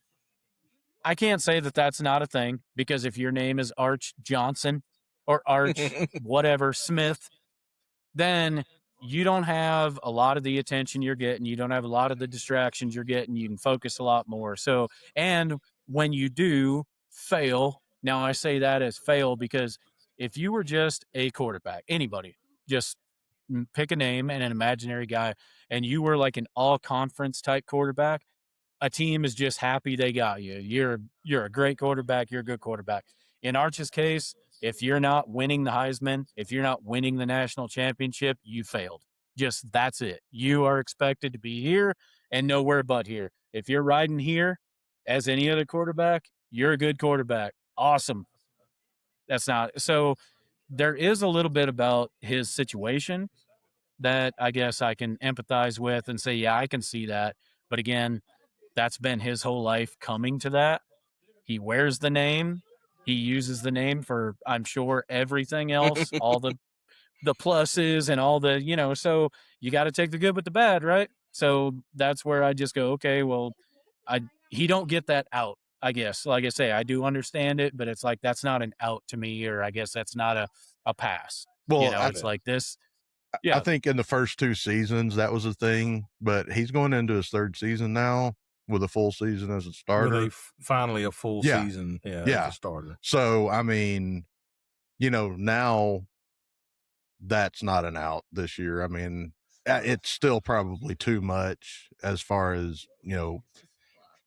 I can't say that that's not a thing because if your name is Arch Johnson or Arch whatever Smith, then you don't have a lot of the attention you're getting. You don't have a lot of the distractions you're getting. You can focus a lot more. So, and when you do fail, now I say that as fail because if you were just a quarterback, anybody, just pick a name and an imaginary guy, and you were like an all conference type quarterback, a team is just happy they got you. You're a great quarterback. You're a good quarterback. In Arch's case, if you're not winning the Heisman, if you're not winning the national championship, you failed. Just that's it. You are expected to be here and nowhere but here. If you're riding here as any other quarterback, you're a good quarterback. Awesome. That's not so. There is a little bit about his situation that I guess I can empathize with and say, yeah, I can see that. But again, that's been his whole life coming to that. He wears the name. He uses the name for, I'm sure, everything else, all the pluses and all the, so you got to take the good with the bad, right? So that's where I just go, okay, well, he don't get that out, I guess. Like I say, I do understand it, but it's like that's not an out to me, or I guess that's not a pass. Well, It's like this. I Yeah, think in the first 2 seasons that was a thing, but he's going into his 3rd season now with a full season as a with starter. finally a full Yeah. season, as Yeah. a starter. So, I mean, now that's not an out this year. I mean, it's still probably too much as far as,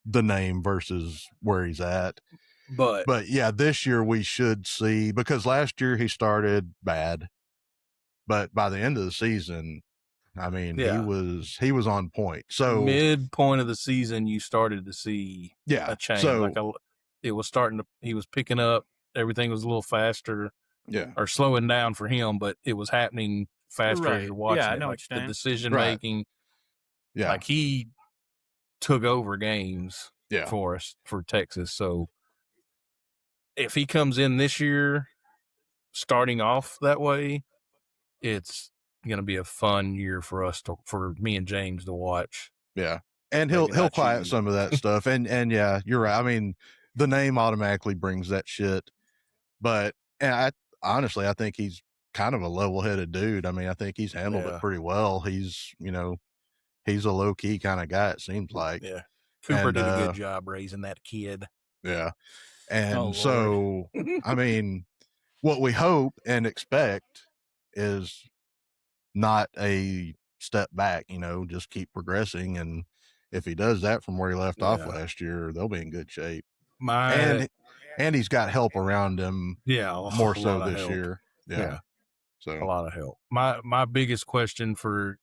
the name versus where he's at. But yeah, this year we should see, because last year he started bad, but by the end of the season, I mean, Yeah. he was on point. So midpoint of the season, you started to see yeah, a change. so it was starting to. He was picking up. Everything was a little faster, yeah, or slowing down for him, but it was happening faster as right. you're watching Yeah, I it. know Like what you're the saying. decision Right. making, yeah, like he took over games yeah, for us for Texas. So if he comes in this year, starting off that way, it's going to be a fun year for me and James to watch. yeah. And Maybe he'll not quiet you. some of that stuff. And yeah, you're right. I mean, the name automatically brings that shit. But and honestly, I think he's kind of a level-headed dude. I mean, I think he's handled Yeah. it pretty well. He's he's a low-key kind of guy, it seems like. Yeah. Cooper And, did a good job raising that kid. Yeah. Oh, And Lord. so, I mean, what we hope and expect is not a step back, just keep progressing. And if he does that from where he left off Yeah. last year, they'll be in good shape. My And he's got help around him yeah, more a so lot of this help. year. Yeah, Yeah. a So lot of help. My biggest question for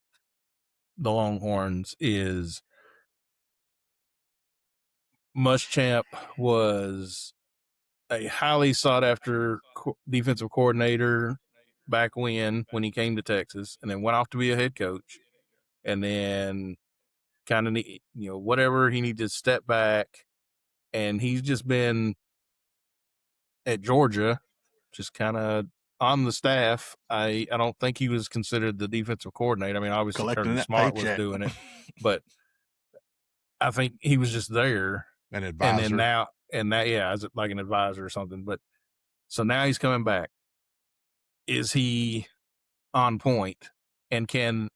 the Longhorns is Muschamp was a highly sought after defensive coordinator back when he came to Texas, and then went off to be a head coach, and then kind of whatever he needed to step back, and he's just been at Georgia, just kind of on the staff. I don't think he was considered the defensive coordinator. I mean, obviously collecting Kirby that Smart was paycheck. doing it, but I think he was just there. An And then advisor. yeah, as like an advisor or something. But so now he's coming back. Is he on point? And can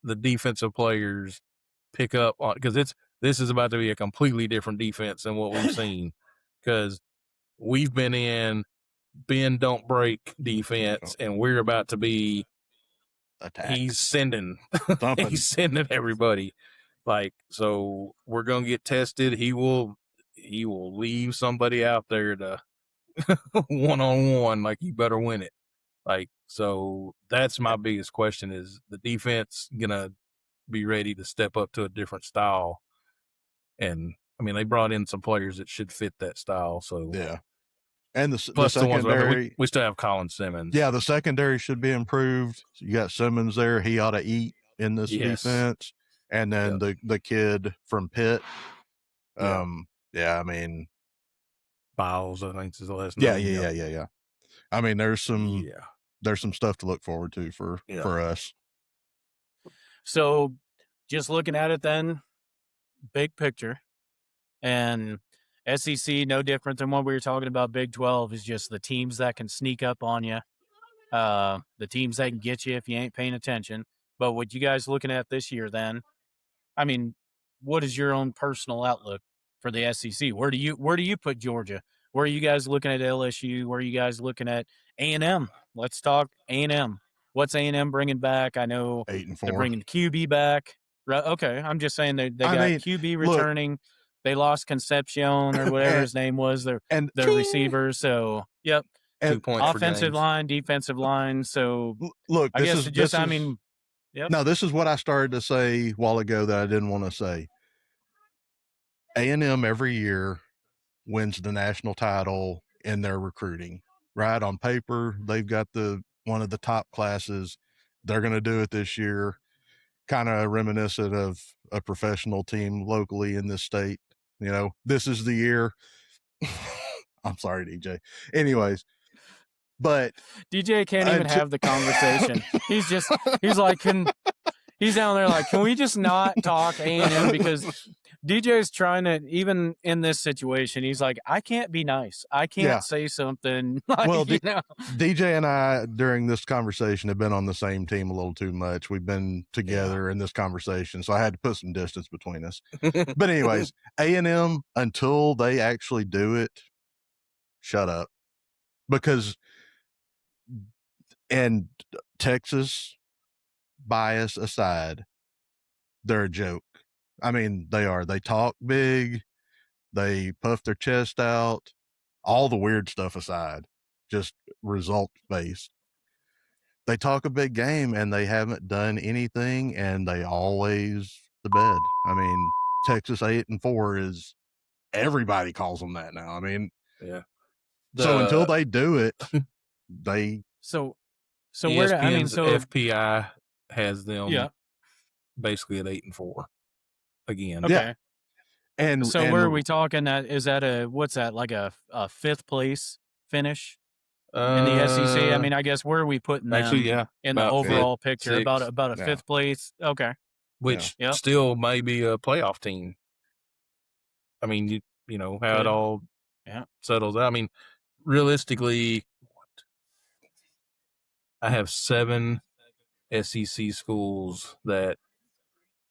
the defensive players pick up on, because this is about to be a completely different defense than what we've seen, because we've been in bend don't break defense, and we're about to be Attack. he's sending Thumping. he's sending everybody. Like, so we're gonna get tested. He will leave somebody out there to one-on-one, like, you better win it. Like, so that's my biggest question: is the defense gonna be ready to step up to a different style? And I mean, they brought in some players that should fit that style. So Yeah. And the plus the ones secondary. we still have Colin Simmons. Yeah, the secondary should be improved. You got Simmons there. He ought to eat in this Yes. defense. And then the kid from Pitt. Yeah. I mean, Biles, I think is the last yeah, name. yeah. I mean, there's some stuff to look forward to for us. So just looking at it then, big picture, and SEC, no different than what we were talking about. Big 12 is just the teams that can sneak up on you, the teams that can get you if you ain't paying attention. But what you guys looking at this year then, I mean, what is your own personal outlook for the SEC? Where do you put Georgia? Where are you guys looking at LSU? Where are you guys looking at A&M? Let's talk A&M. What's A&M bringing back? I know 8-4. they're bringing QB back. Right? Okay, I'm just saying they got QB returning. Look, they lost Concepcion or whatever his name was, their receiver. So, yep. 2 points offensive line, defensive line. So, look, I guess yep. No, this is what I started to say a while ago that I didn't want to say. A&M every year wins the national title in their recruiting. Right? On paper, they've got one of the top classes. They're going to do it this year. Kind of reminiscent of a professional team locally in this state. This is the year. I'm sorry, DJ. Anyways, but DJ can't even have the conversation. He's like, he's down there like, can we just not talk A&M? Because DJ's trying to, even in this situation, he's like, I can't be nice. I can't say something. Like, well, DJ and I, during this conversation, have been on the same team a little too much. We've been together in this conversation, so I had to put some distance between us. But anyways, A&M, until they actually do it, shut up. Because, and Texas bias aside, they're a joke. I mean, they are. They talk big. They puff their chest out. All the weird stuff aside, just result based. They talk a big game and they haven't done anything, and they always the bed. I mean, Texas 8-4 is, everybody calls them that now. I mean, yeah. So until they do it, they so ESPN's FPI has them basically at 8-4 again. Okay. Yeah. And so where are we talking at? Is that what's that, like a fifth place finish in the SEC? I mean, I guess where are we putting them actually, in the overall picture? Six. About a fifth place. Okay. Which still may be a playoff team. I mean, you know how it all settles out. I mean, realistically, I have 7 SEC schools that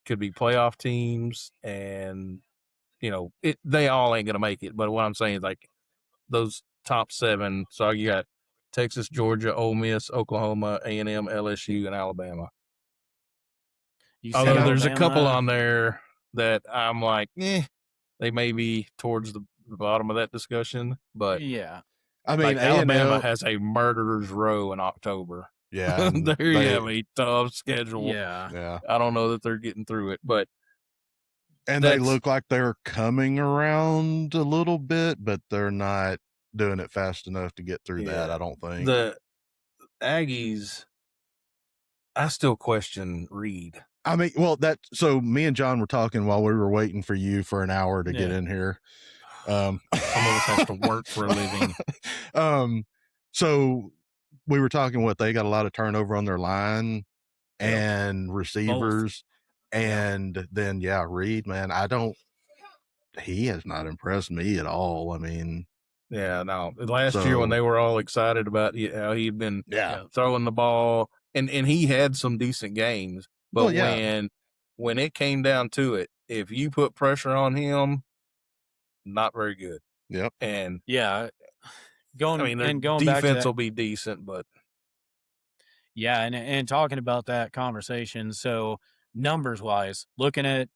could be playoff teams, and they all ain't gonna make it. But what I'm saying is, like, those top 7. So you got Texas, Georgia, Ole Miss, Oklahoma, A&M, LSU, and Alabama. You see Although there's a couple Alabama. on there that I'm like, they may be towards the bottom of that discussion, but Yeah. I mean, like Alabama A&M, has a murderer's row in October. yeah, and There you have a tough schedule. Yeah. yeah, I don't know that they're getting through it, but and they look like they're coming around a little bit, but they're not doing it fast enough to get through that. Yeah. I don't think. The Aggies, I still question Reed. I mean, well, so me and John were talking while we were waiting for you for an hour to get Yeah. in here. Some of us have to work for a living. So we were talking what they got a lot of turnover on their line and receivers. And then, Reed, man, he has not impressed me at all. I mean, yeah, no. Last year when they were all excited about how he'd been throwing the ball, and he had some decent games, but when it came down to it, if you put pressure on him, not very good. Yep. And going their back to defense that, will be decent, but yeah, and talking about that conversation, so numbers wise, looking at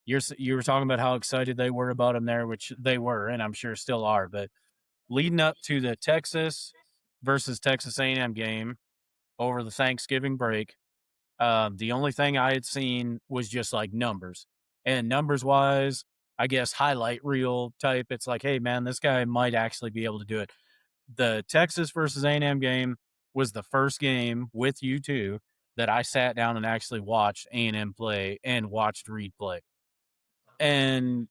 you were talking about how excited they were about him there, which they were, and I'm sure still are, but leading up to the Texas versus Texas A&M game over the Thanksgiving break, the only thing I had seen was just like numbers, and numbers wise, I guess highlight reel type. It's like, hey man, this guy might actually be able to do it. The Texas versus A&M game was the first game with you two that I sat down and actually watched A&M play and watched Reed play. And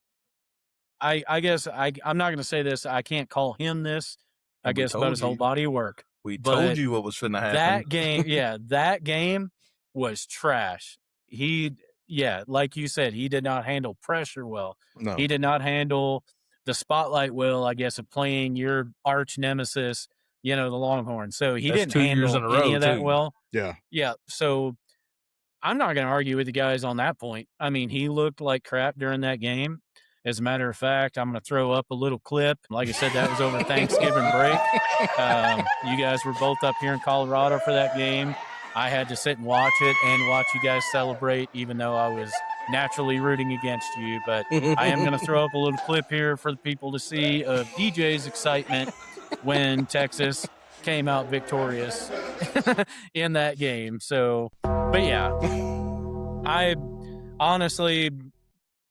I guess I'm not going to say this. I can't call him this, I guess, about his whole body of work. We told you what was going to happen. That game was trash. Like you said, he did not handle pressure well. No. He did not handle the spotlight well, I guess, of playing your arch nemesis, the Longhorns. So he didn't handle any of that well. Yeah. Yeah. So I'm not going to argue with you guys on that point. I mean, he looked like crap during that game. As a matter of fact, I'm going to throw up a little clip. Like I said, that was over Thanksgiving break. You guys were both up here in Colorado for that game. I had to sit and watch it and watch you guys celebrate, even though I was naturally rooting against you. But I am going to throw up a little clip here for the people to see of DJ's excitement when Texas came out victorious in that game. So, but yeah, I honestly,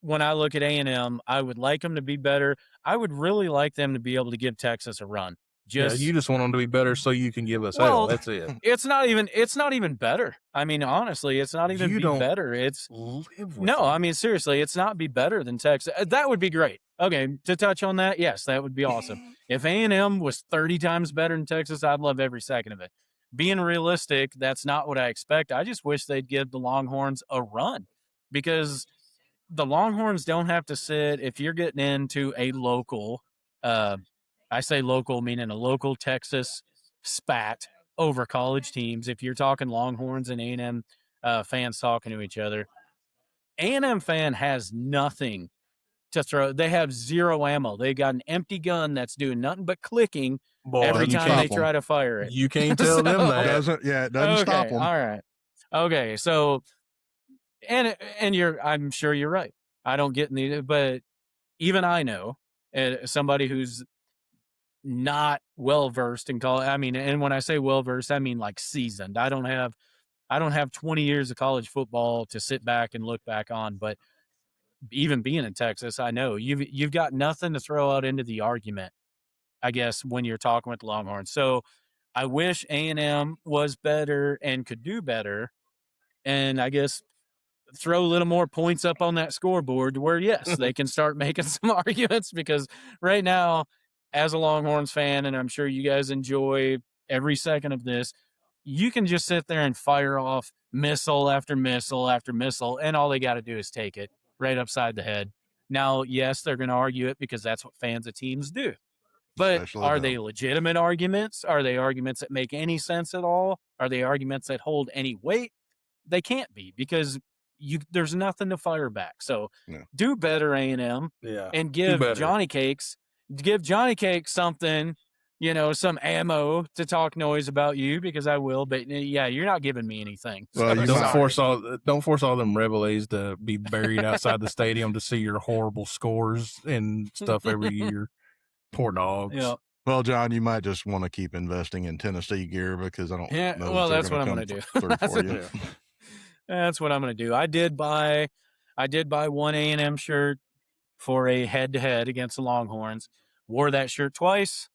when I look at A&M, I would like them to be better. I would really like them to be able to give Texas a run. You just want them to be better so you can give us hell. That's it. It's not even better. I mean, honestly, it's not even better. It's I mean, seriously, it's not be better than Texas. That would be great. Okay, to touch on that, yes, that would be awesome. If A&M was 30 times better than Texas, I'd love every second of it. Being realistic, that's not what I expect. I just wish they'd give the Longhorns a run, because the Longhorns don't have to sit. If you're getting into a local, I say local meaning a local Texas spat over college teams. If you're talking Longhorns and A&M fans talking to each other, A&M fan has nothing to throw. They have zero ammo. They got an empty gun that's doing nothing but clicking every time they try to fire it. You can't tell them that. It doesn't stop them. All right. Okay. So, and I'm sure you're right. I don't get but even I know, somebody who's not well versed in college. I mean, and when I say well versed, I mean like seasoned. I don't have 20 years of college football to sit back and look back on, but even being in Texas, I know you've got nothing to throw out into the argument, I guess, when you're talking with the Longhorns. So I wish A&M was better and could do better, and I guess throw a little more points up on that scoreboard to where, yes, they can start making some arguments, because right now, as a Longhorns fan, and I'm sure you guys enjoy every second of this, you can just sit there and fire off missile after missile after missile, and all they got to do is take it right upside the head. Now, yes, they're going to argue it because that's what fans of teams do. But are they legitimate arguments? Are they arguments that make any sense at all? Are they arguments that hold any weight? They can't be, because there's nothing to fire back. So do better, A&M, and give Johnny Cakes something some ammo to talk noise about you because I will. But yeah, you're not giving me anything. Well, So you Don't might- sorry. force all them Rebels to be buried outside the stadium to see your horrible scores and stuff every year. Poor dogs. Yeah. Well, John, you might just want to keep investing in Tennessee gear because I don't Yeah, know well, if they're that's what I'm going gonna to do. come through for you. Yeah. That's what I'm gonna do. I did buy one A&M shirt for a head-to-head against the Longhorns. Wore that shirt twice,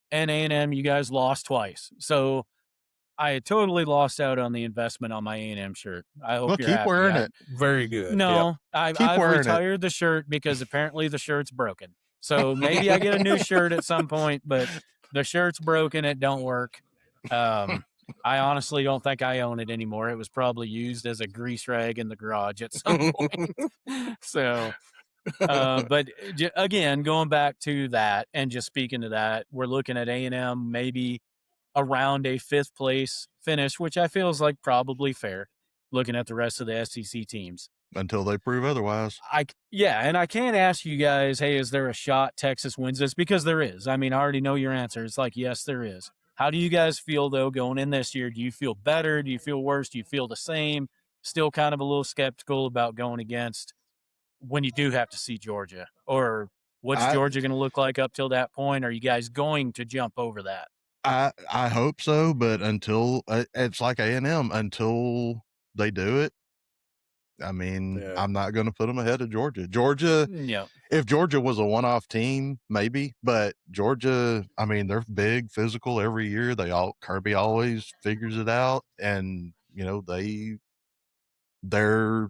and A&M, you guys lost twice. So I had totally lost out on the investment on my A&M shirt. I hope Well, you're keep happy. wearing it. Very good. No, I've Keep wearing it. retired the shirt because apparently the shirt's broken. So maybe I get a new shirt at some point, but the shirt's broken. It don't work. I honestly don't think I own it anymore. It was probably used as a grease rag in the garage at some point. So, but again, going back to that and just speaking to that, we're looking at A&M maybe around a 5th place finish, which I feel is like probably fair looking at the rest of the SEC teams. Until they prove otherwise. And I can't ask you guys, hey, is there a shot Texas wins this? Because there is. I mean, I already know your answer. It's like, yes, there is. How do you guys feel, though, going in this year? Do you feel better? Do you feel worse? Do you feel the same? Still kind of a little skeptical about going against when you do have to see Georgia? Or what's Georgia going to look like up till that point? Are you guys going to jump over that? I hope so, but until it's like A&M, until they do it, I mean, I'm not going to put them ahead of Georgia. If Georgia was a one-off team, maybe, but Georgia, I mean, they're big, physical every year. Kirby always figures it out, and they're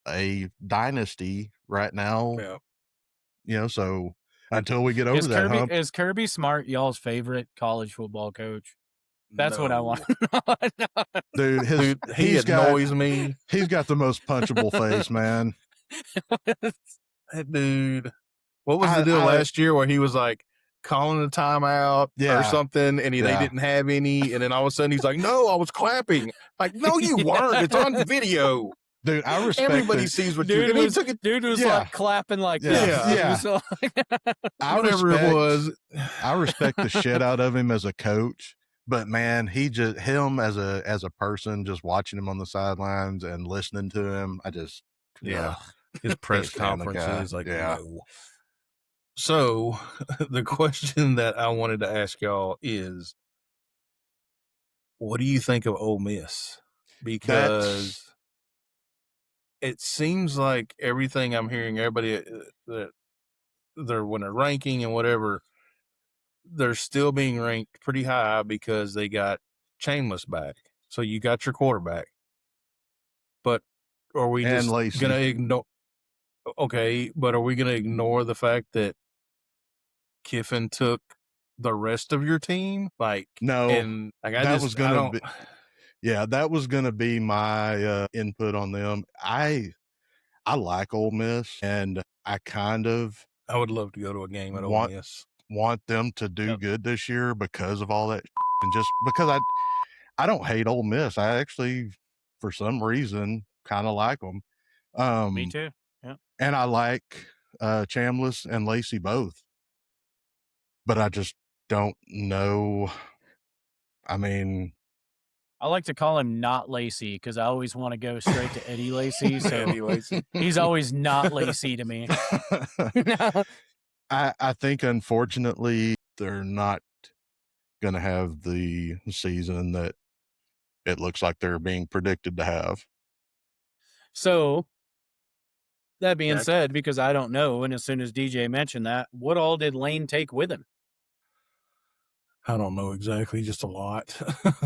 a dynasty right now. Yeah. So until we get over that hump, is Kirby Smart y'all's favorite college football coach? That's what I want. Dude, he annoys me. He's got the most punchable face, man. That dude. What was the deal last year where he was like calling a timeout or something, and they didn't have any, and then all of a sudden he's like, "No, I was clapping." Like, no, you weren't. It's on video. Dude, I respect everybody sees what dude you was. Dude was like clapping like this. Yeah. Whatever it was. I respect the shit out of him as a coach, but man, him as a person, just watching him on the sidelines and listening to him, his press conferences, like no. So, the question that I wanted to ask y'all is, what do you think of Ole Miss? Because it seems like everything I'm hearing, everybody that when they're ranking and whatever, they're still being ranked pretty high because they got Chainless back. So you got your quarterback. But are we just going to ignore? Okay, but are we going to ignore the fact that Kiffin took the rest of your team? Like, no, and like that was going to be my input on them. I like Ole Miss, and I would love to go to a game at Ole Miss. Want them to do good this year because of all that, and just because I don't hate Ole Miss. I actually, for some reason, kind of like them. Me too. Yeah, and I like Chambliss and Lacey both, but I just don't know. I mean, I like to call him not Lacey because I always want to go straight to Eddie Lacy. So he's always not Lacey to me. I think, unfortunately, they're not going to have the season that it looks like they're being predicted to have. So, that being said, because I don't know, and as soon as DJ mentioned that, what all did Lane take with him? I don't know exactly, just a lot.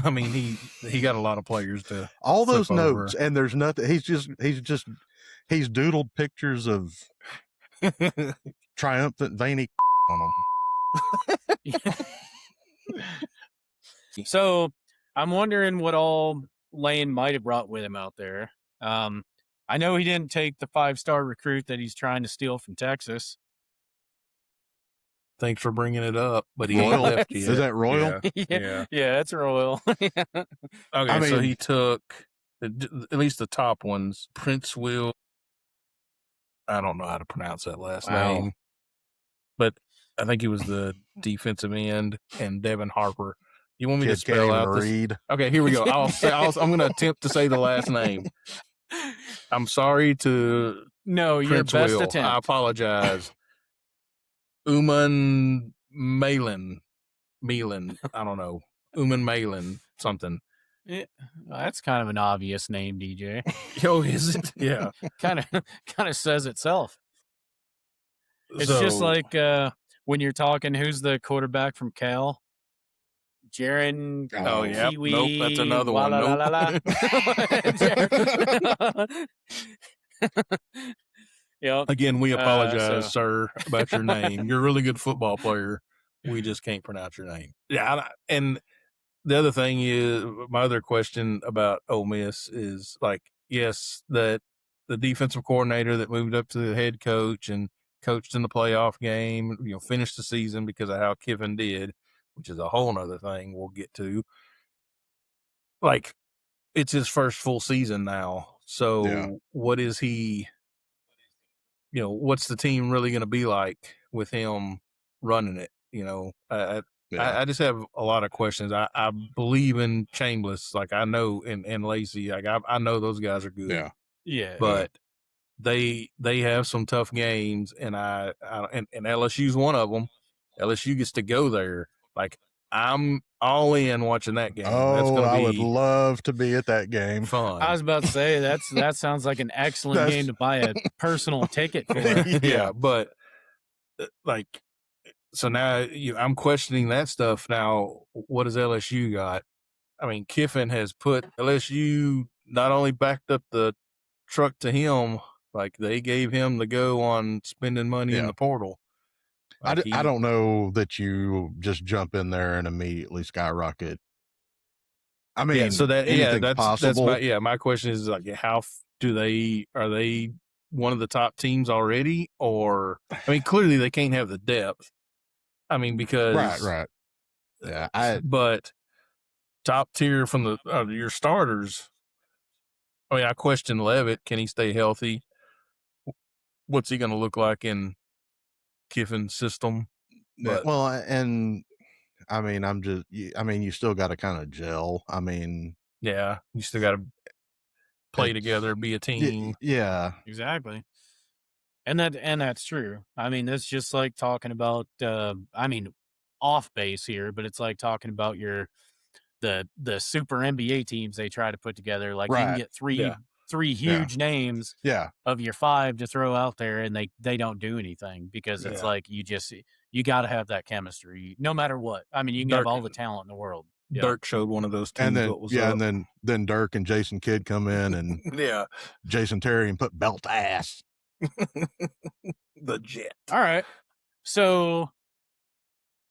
I mean, he got a lot of players to all those notes, and there's nothing. He's doodled pictures of triumphant veiny on them. So I'm wondering what all Lane might have brought with him out there. I know he didn't take the 5-star recruit that he's trying to steal from Texas. Thanks for bringing it up, but he ain't left yet. Is that Royal? Yeah, it's Royal. Okay, so he took at least the top ones. Prince Will. I don't know how to pronounce that last name, but I think he was the defensive end, and Devin Harper. You want me to Kid can't spell even out this? read. Okay, here we go. I'm going to attempt to say the last name. I'm sorry to No, your Prince best Will. I attempt. apologize. Uman Malin. I don't know. Uman Malin something. That's kind of an obvious name, DJ. Yo, is it? Yeah. kind of says itself. It's So, just like when you're talking, who's the quarterback from Cal? Jaron oh yeah, Kiwi. nope, that's another one. Nope. Yep. Again, we apologize, So sir, about your name. You're a really good football player. We just can't pronounce your name. Yeah, and the other thing is, my other question about Ole Miss is like, yes, that the defensive coordinator that moved up to the head coach and coached in the playoff game, finished the season because of how Kiffin did, which is a whole nother thing we'll get to. Like, it's his first full season now. So Yeah. what is he, what's the team really going to be like with him running it? I just have a lot of questions. I believe in Chambliss, like I know, and Lacey, like I know those guys are good. yeah. But they have some tough games, and and LSU's one of them. LSU gets to go there. Like I'm all in watching that game. That's going to I be would love to be at that game. fun. I was about to say that sounds like an excellent game to buy a personal ticket for. Yeah, but like, so now I'm questioning that stuff. Now, what does LSU got? I mean, Kiffin has put LSU not only backed up the truck to him, like they gave him the go on spending money in the portal. Like I don't know that you just jump in there and immediately skyrocket. I mean, so anything's possible. My question is like, how are they one of the top teams already? Or, I mean, clearly they can't have the depth. I mean, because right. Yeah, but top tier from your starters. I mean, I question Levitt. Can he stay healthy? What's he going to look like in Kiffin's system? But well, and I mean, you still got to kind of gel. I mean, yeah, you still got to play together, be a team. Yeah, exactly. And that's true. I mean, it's just like talking about off base here, but it's like talking about the super NBA teams they try to put together. Like you can get three huge names of your five to throw out there, and they don't do anything because it's like you got to have that chemistry no matter what. I mean, you can have all the talent in the world. Dirk showed one of those teams. And then what was up. and then Dirk and Jason Kidd come in and Jason Terry and put belt ass. The Jet. All right. So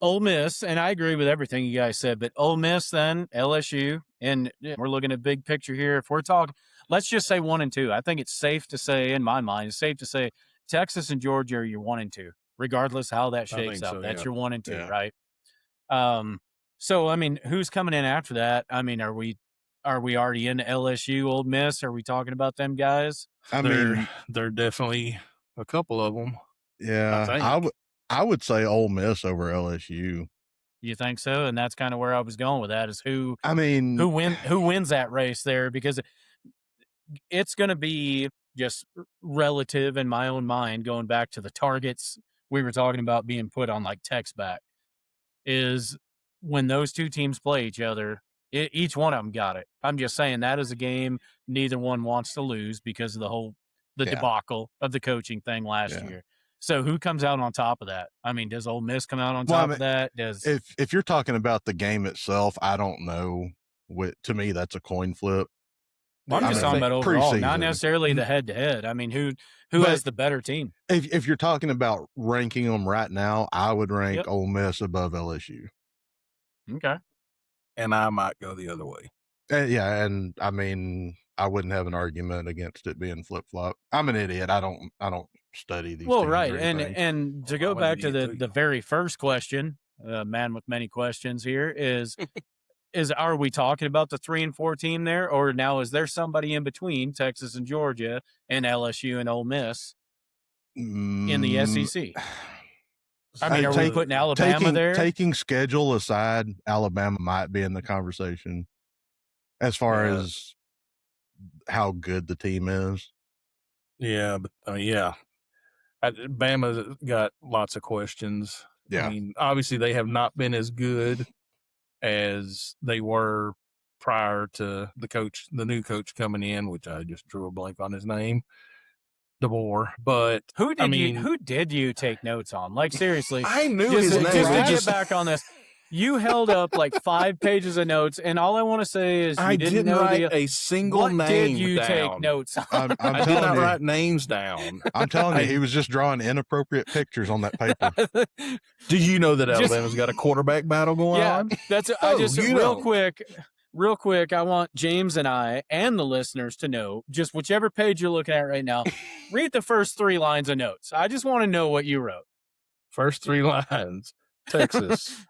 Ole Miss, and I agree with everything you guys said, but Ole Miss, then LSU, and we're looking at big picture here. If we're talking, let's just say 1 and 2. I think it's safe to say, in my mind, it's safe to say Texas and Georgia are your 1 and 2, regardless how that shakes out. That's your 1 and 2, right? So I mean, who's coming in after that? I mean, are we already in LSU, Ole Miss? Are we talking about them guys? I mean, they're definitely a couple of them. Yeah, I would say Ole Miss over LSU. You think so? And that's kind of where I was going with that. Is who who wins that race there, because it's going to be just relative in my own mind. Going back to the targets we were talking about being put on like text back, is when those two teams play each other, each one of them got it. I'm just saying that is a game neither one wants to lose because of the debacle of the coaching thing last year. So who comes out on top of that? I mean, does Ole Miss come out on top of that? If you're talking about the game itself, I don't know. To me, that's a coin flip. Well, I'm just talking about overall, not necessarily the head-to-head. I mean, who has the better team? If you're talking about ranking them right now, I would rank Ole Miss above LSU. Okay. And I might go the other way. And I mean, I wouldn't have an argument against it being flip-flop. I'm an idiot. I don't study these teams right. or and to go back to the very first question, man with many questions here, is are we talking about the 3 and 4 team there, or now is there somebody in between Texas and Georgia and LSU and Ole Miss in the SEC? I mean, are we putting Alabama there? Taking schedule aside, Alabama might be in the conversation as far as how good the team is. Yeah, but Bama's got lots of questions. Yeah. I mean, obviously they have not been as good as they were prior to the new coach coming in, which I just drew a blank on his name, DeBoer. But who did you take notes on? Like, seriously, I knew his name. Just to get back on this, you held up like 5 pages of notes, and all I want to say is I didn't know write a single what name. Did you down. take notes on? I did not write names down. I'm telling you, he was just drawing inappropriate pictures on that paper. Do you know that Alabama's got a quarterback battle going on? Yeah, that's real quick. I want James and I and the listeners to know, just whichever page you're looking at right now, read the first 3 lines of notes. I just want to know what you wrote. First 3 lines. Texas.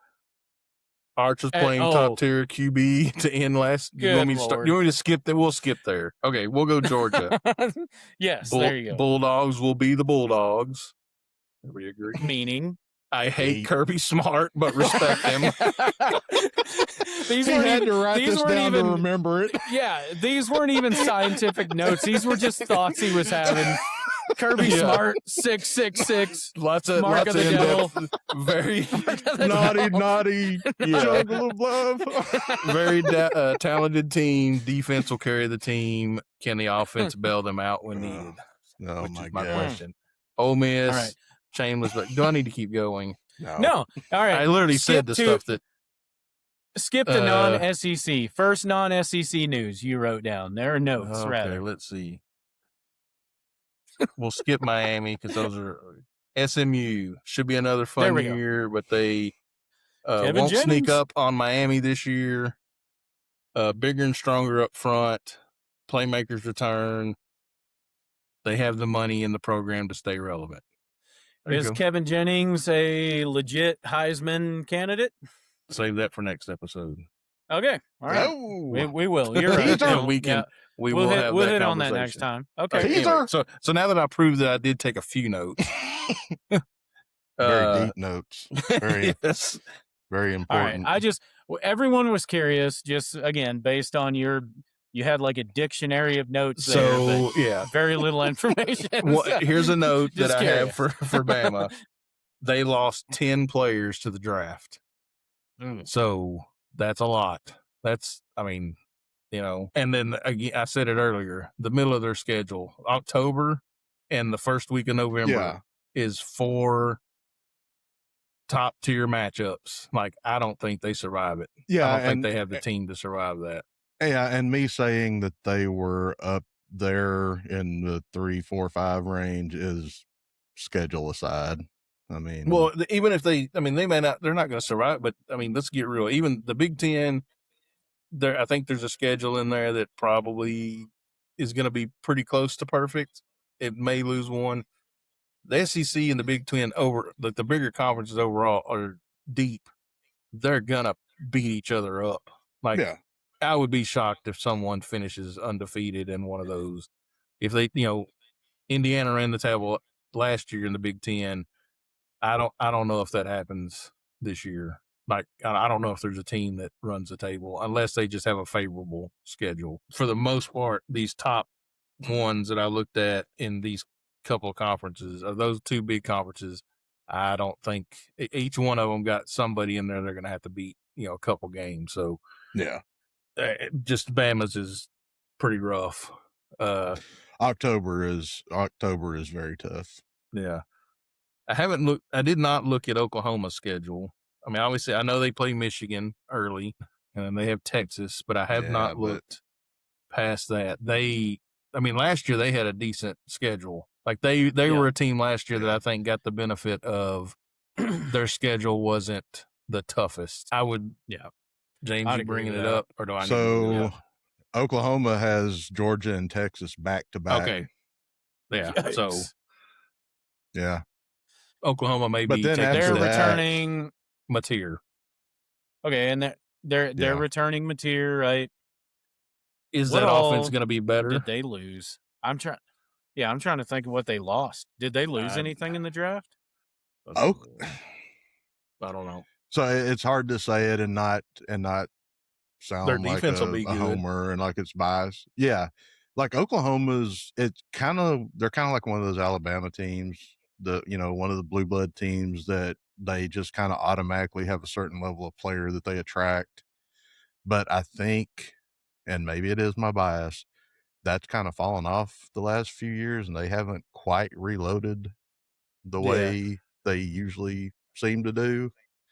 Archer's playing top tier QB to end last. You want me to skip that? We'll skip there. Okay, we'll go Georgia. Yes, there you go. Bulldogs will be the Bulldogs. We agree. Meaning? I hate Kirby Smart, but respect him. These he had to write this down to remember it. Yeah, these weren't even scientific notes. These were just thoughts he was having. Kirby Smart, 666. Lots of the devil. Very naughty. Jungle of love. Very talented team. Defense will carry the team. Can the offense bail them out when needed? Oh, which my is my God. question. Ole Miss, right. shameless, but do I need to keep going? No. All right. I literally said the stuff that. Skip to non-SEC. First non-SEC news you wrote down. There are notes, rather. Let's see. We'll skip Miami because those are SMU. Should be another fun year, but they won't sneak up on Miami this year. Bigger and stronger up front. Playmakers return. They have the money in the program to stay relevant. Is Kevin Jennings a legit Heisman candidate? Save that for next episode. Okay. All right. We will. You're right. We'll hit on that next time. Okay. Anyway, so now that I proved that I did take a few notes. Very deep notes. Very very important. All right. Everyone was curious, just again, based on you had like a dictionary of notes there. So very little information. Here's a note that I have for Bama. They lost 10 players to the draft. So that's a lot. And then again, I said it earlier, the middle of their schedule, October and the first week of November is 4 top tier matchups. Like, I don't think they survive it. Yeah. I don't think they have the team to survive that. Yeah. And me saying that they were up there in the 3, 4, 5 range is schedule aside. I mean, well, even if they're not going to survive, but I mean, let's get real. Even the Big Ten, I think there's a schedule in there that probably is going to be pretty close to perfect. It may lose one. The SEC and the Big Ten the bigger conferences overall are deep. They're going to beat each other up. I would be shocked if someone finishes undefeated in one of those. If they, Indiana ran the table last year in the Big Ten. I don't know if that happens this year. Like, I don't know if there's a team that runs the table unless they just have a favorable schedule. For the most part, these top ones that I looked at in these couple of conferences, of those 2 big conferences, I don't think each one of them got somebody in there they're going to have to beat, a couple games. So, just Bama's is pretty rough. October is very tough. Yeah. I did not look at Oklahoma's schedule. I mean, obviously, I know they play Michigan early, and they have Texas, but I have not looked past that. Last year they had a decent schedule. Like they were a team last year that I think got the benefit of their schedule wasn't the toughest. James, you bringing it up, or do I? So, Oklahoma has Georgia and Texas back to back. Okay. Yeah. Yikes. So. Yeah. Oklahoma may be. But then they're returning Mateer. Okay, and they're returning Mateer, right? Is that offense going to be better? Did they lose? I'm trying to think of what they lost. Did they lose anything in the draft? Oh, I don't know. so it's hard to say it and not Their sound like defense will be a good. homer and like it's biased. Yeah, like Oklahoma's, they're kind of like one of those Alabama teams, one of the blue blood teams that they just kind of automatically have a certain level of player that they attract. But I think, and maybe it is my bias, that's kind of fallen off the last few years, and they haven't quite reloaded the Yeah. way they usually seem to do.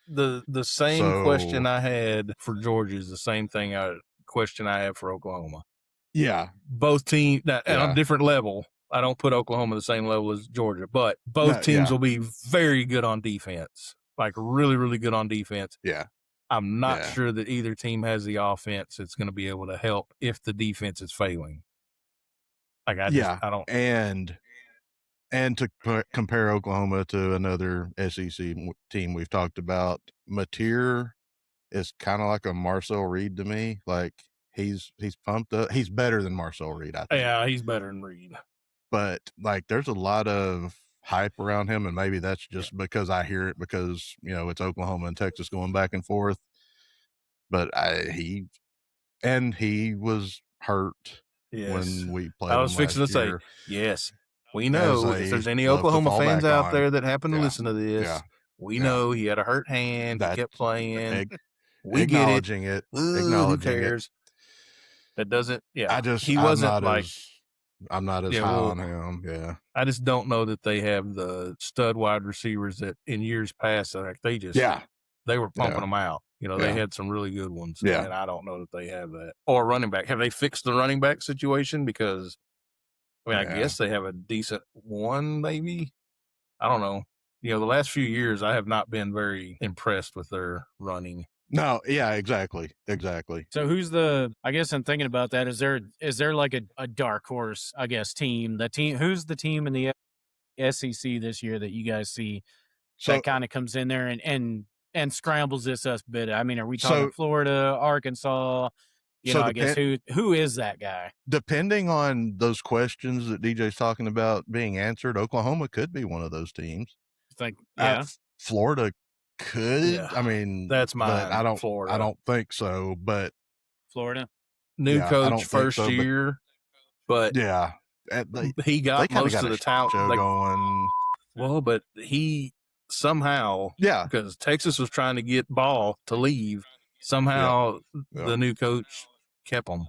The same question I had for Georgia is the same question I have for Oklahoma. Yeah. Both teams at a different level. I don't put Oklahoma the same level as Georgia, but both teams will be very good on defense, like really, really good on defense. Yeah. I'm not sure that either team has the offense that's going to be able to help if the defense is failing. Like I don't. And to compare Oklahoma to another SEC team we've talked about, Mateer is kind of like a Marcel Reed to me. Like he's pumped up. He's better than Marcel Reed, I think. Yeah, he's better than Reed. But like, there's a lot of hype around him, and maybe that's just because I hear it because it's Oklahoma and Texas going back and forth. But he was hurt when we played. I was fixing to say, yes, we know if there's any Oklahoma fans out there that happen to listen to this, we know he had a hurt hand. He kept playing. We acknowledging it. Who cares? That doesn't. Yeah, he wasn't I'm not as high on him. Yeah, I just don't know that they have the stud wide receivers that in years past. Like they just they were pumping them out. They had some really good ones. Yeah. And I don't know that they have that. Or running back. Have they fixed the running back situation? Because, I guess they have a decent one, maybe. I don't know. The last few years, I have not been very impressed with their running. No, yeah, exactly. So who's I guess I'm thinking about that. Is there like a dark horse, I guess, team? Who's the team in the SEC this year that you guys see that kind of comes in there and scrambles this us bit? I mean, are we talking Florida, Arkansas? I guess who is that guy? Depending on those questions that DJ's talking about being answered, Oklahoma could be one of those teams. Florida could. Yeah, I mean, that's mine. I don't. Florida. I don't think so. But Florida, new coach first year, but he got most of the talent going. Well, but he somehow, because Texas was trying to get Ball to leave, somehow the new coach kept him.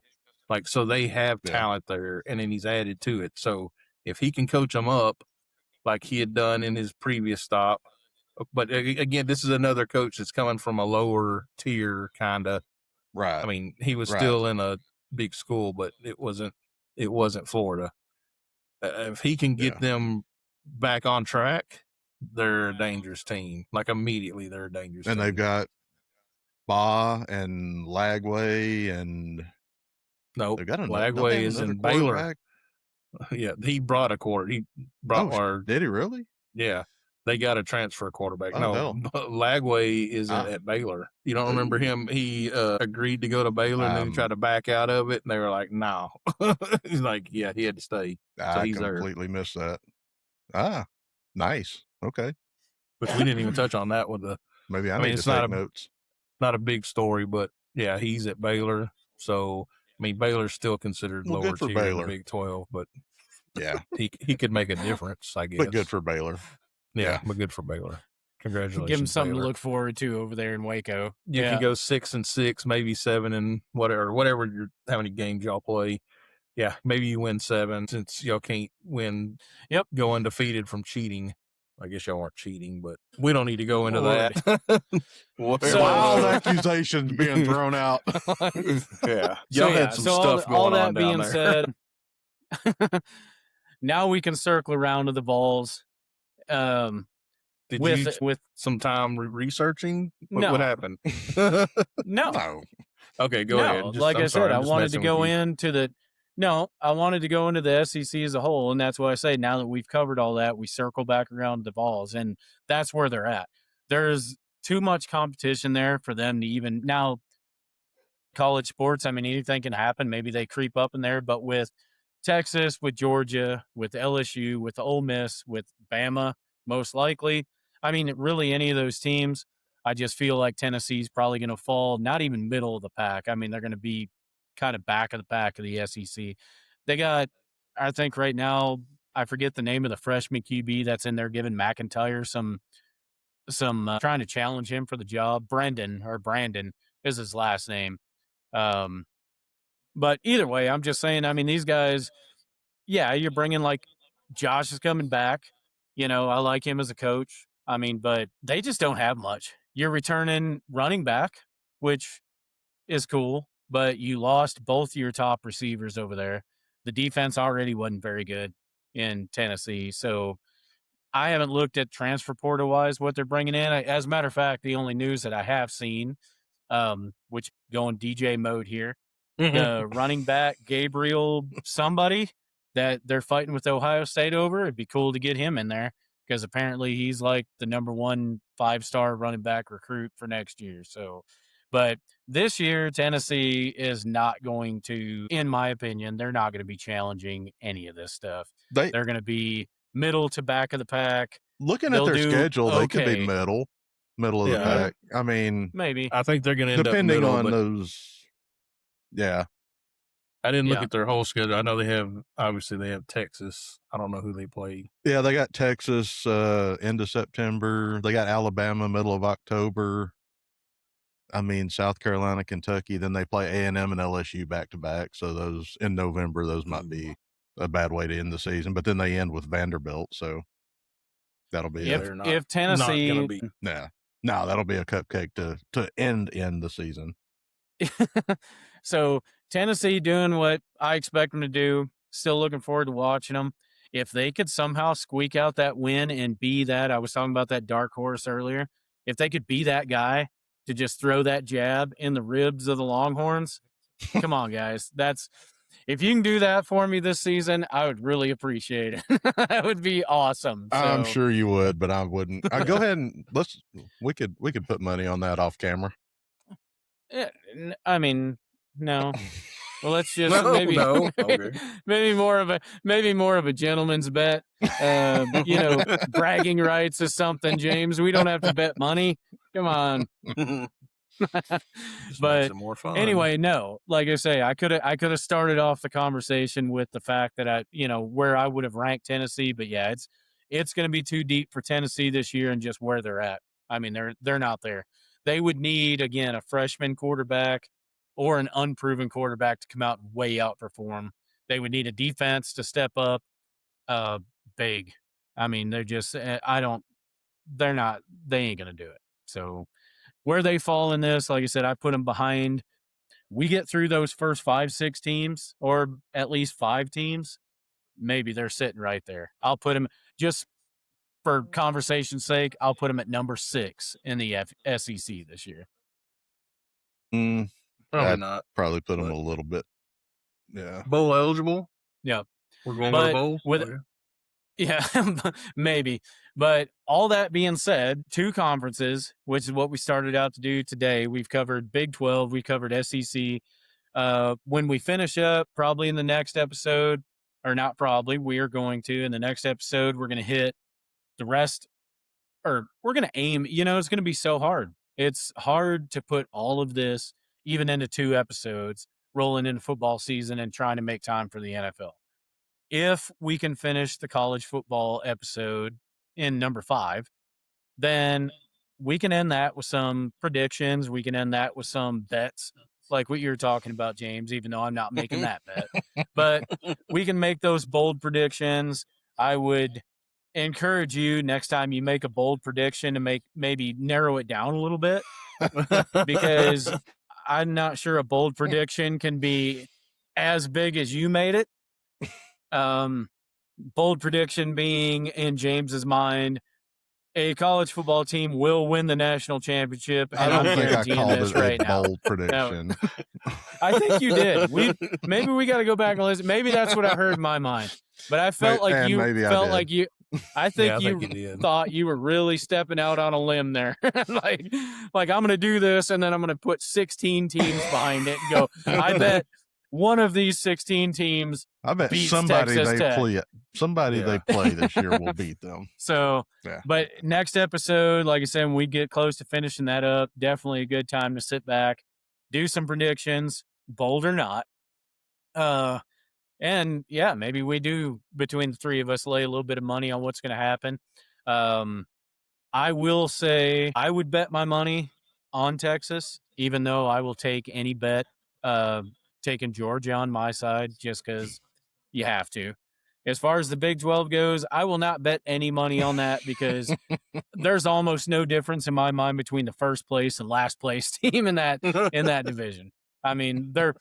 So they have talent there, and then he's added to it. So if he can coach them up like he had done in his previous stop, but again, this is another coach that's coming from a lower tier kind of. Right. I mean, he was still in a big school, but it wasn't Florida. If he can get them back on track, they're a dangerous team. Immediately, they're a dangerous team. And they've got Ba and Lagway and they've got Lagway is in Baylor. Yeah, he brought a quarter. He brought did he really? Yeah, they got a transfer quarterback. Oh, Lagway is at Baylor. You don't remember him? He agreed to go to Baylor and then he tried to back out of it, and they were like, "No." He's like, "Yeah, he had to stay." So he's completely missed that. Ah, nice. Okay. Which we didn't even touch on that with the. Maybe I need to take notes. Not a big story, but yeah, he's at Baylor. So Baylor's still considered lower tier in the Big 12, but he could make a difference, I guess. But good for Baylor. Yeah, but good for Baylor. Congratulations. Give him something Baylor. to look forward to over there in Waco. You can go 6-6, maybe 7 and whatever how many games y'all play. Yeah, maybe you win 7 since y'all can't win. Go undefeated from cheating. I guess y'all aren't cheating, but we don't need to go into that. Wild accusations being thrown out. Y'all had some stuff going on down there. Said, now we can circle around to the Vols. Did you with some time researching? What happened? No. Okay, go ahead. I said, I wanted to go into the. No, I wanted to go into the SEC as a whole, and that's why I say now that we've covered all that, we circle back around to the Vols, and that's where they're at. There's too much competition there for them to even now. College sports, anything can happen. Maybe they creep up in there, but with Texas, with Georgia, with LSU, with Ole Miss, with Bama, most likely, I mean, really, any of those teams, I just feel like Tennessee's probably going to fall, not even middle of the pack. I mean, they're going to be kind of back of the pack of the SEC. They got, I think right now, I forget the name of the freshman QB that's in there giving McIntyre some trying to challenge him for the job. Brandon is his last name. Um, but either way, I'm just saying, I mean, these guys, yeah, you're bringing like Josh is coming back. I like him as a coach. I mean, but they just don't have much. You're returning running back, which is cool, but you lost both your top receivers over there. The defense already wasn't very good in Tennessee. So I haven't looked at transfer portal wise what they're bringing in. As a matter of fact, the only news that I have seen, which going DJ mode here, the running back Gabriel somebody that they're fighting with Ohio State over. It'd be cool to get him in there because apparently he's like the number 1 5-star running back recruit for next year. So, but this year Tennessee is not going to, in my opinion, they're not going to be challenging any of this stuff. They They're going to be middle to back of the pack. looking at They'll their do schedule, they could be okay. middle of the Yeah. pack. I mean, Maybe. I think they're going to end up depending middle, on but those. Yeah, I didn't look Yeah. at their whole schedule. I know they have Texas. I don't know who they play. yeah, they got Texas end of September. They got Alabama middle of October. I mean, South Carolina, Kentucky. Then they play A&M and LSU back to back. So those in November, those might be a bad way to end the season. But then they end with Vanderbilt, so that'll be if Tennessee not going to be. no, that'll be a cupcake to end the season. So Tennessee doing what I expect them to do. Still looking forward to watching them. If they could somehow squeak out that win and be that, I was talking about that dark horse earlier. If they could be that guy to just throw that jab in the ribs of the Longhorns, come on, guys. If you can do that for me this season, I would really appreciate it. That would be awesome. So, I'm sure you would, but I wouldn't. Go ahead and we could put money on that off camera. I mean, no. Well, let's just No. Okay. maybe more of a gentleman's bet. Bragging rights is something, James. We don't have to bet money. Come on. Just But makes it more fun. anyway, no. Like I say, I could have started off the conversation with the fact that where I would have ranked Tennessee, but yeah, it's going to be too deep for Tennessee this year and just where they're at. I mean, they're not there. They would need again a freshman quarterback or an unproven quarterback to come out and way outperform. They would need a defense to step up big. I mean, they're just they ain't going to do it. So where they fall in this, like I said, I put them behind. We get through those first 5-6 teams, or at least 5 teams, maybe they're sitting right there. I'll put them, just for conversation's sake, I'll put them at number 6 in the SEC this year. Probably I'd not. Probably put them a little bit. Yeah. Bowl eligible? Yeah. We're going to the bowl? Yeah, maybe. But all that being said, 2 conferences, which is what we started out to do today. We've covered Big 12. We covered SEC. When we finish up, probably in the next episode, or not probably, we are going to, in the next episode, we're going to hit the rest, or we're going to aim. It's going to be so hard. It's hard to put all of this even into 2 episodes, rolling into football season and trying to make time for the NFL. If we can finish the college football episode in number 5, then we can end that with some predictions. We can end that with some bets, like what you were talking about, James, even though I'm not making that bet. But we can make those bold predictions. I would encourage you next time you make a bold prediction to maybe narrow it down a little bit, because I'm not sure a bold prediction can be as big as you made it. Bold prediction being, in James's mind, a college football team will win the national championship. And I don't think I called this it right a now. bold prediction. I think you did. Maybe we got to go back and listen. Maybe that's what I heard in my mind. But I felt like you felt like you. I think you thought you were really stepping out on a limb there. like I'm going to do this, and then I'm going to put 16 teams behind it and go, I bet one of these 16 teams I bet beats somebody Texas they Tech. play, somebody they play this year will beat them. So, Yeah. but next episode, like I said, when we get close to finishing that up, definitely a good time to sit back, do some predictions, bold or not. And yeah, maybe we do, between the three of us, lay a little bit of money on what's going to happen. I will say I would bet my money on Texas, even though I will take any bet, taking Georgia on my side, just because you have to. As far as the Big 12 goes, I will not bet any money on that because there's almost no difference in my mind between the first place and last place team in that division. I mean, they're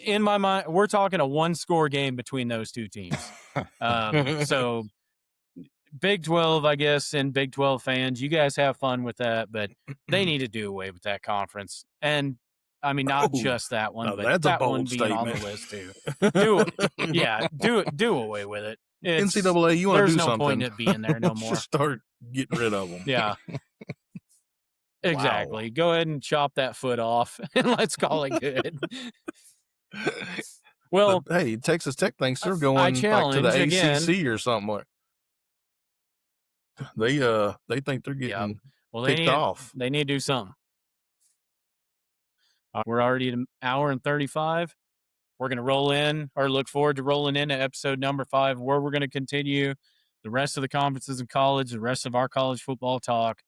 in my mind, we're talking a 1-score game between those two teams. So Big 12, I guess, and Big 12 fans, you guys have fun with that, but they need to do away with that conference. And I mean, not just that one, but that's that a one bold being on the statement. list too. Do away with it. NCAA, you want to there's do no something? point in it being there no more. Just start getting rid of them. Yeah. Exactly. Go ahead and chop that foot off and let's call it good. Well, but, hey, Texas Tech thinks they're going like to the ACC or something. They think they're getting kicked off. They need to do something. We're already at an hour and 35. We're going to roll in, or look forward to rolling into episode number 5, where we're going to continue the rest of the conferences in college, the rest of our college football talk,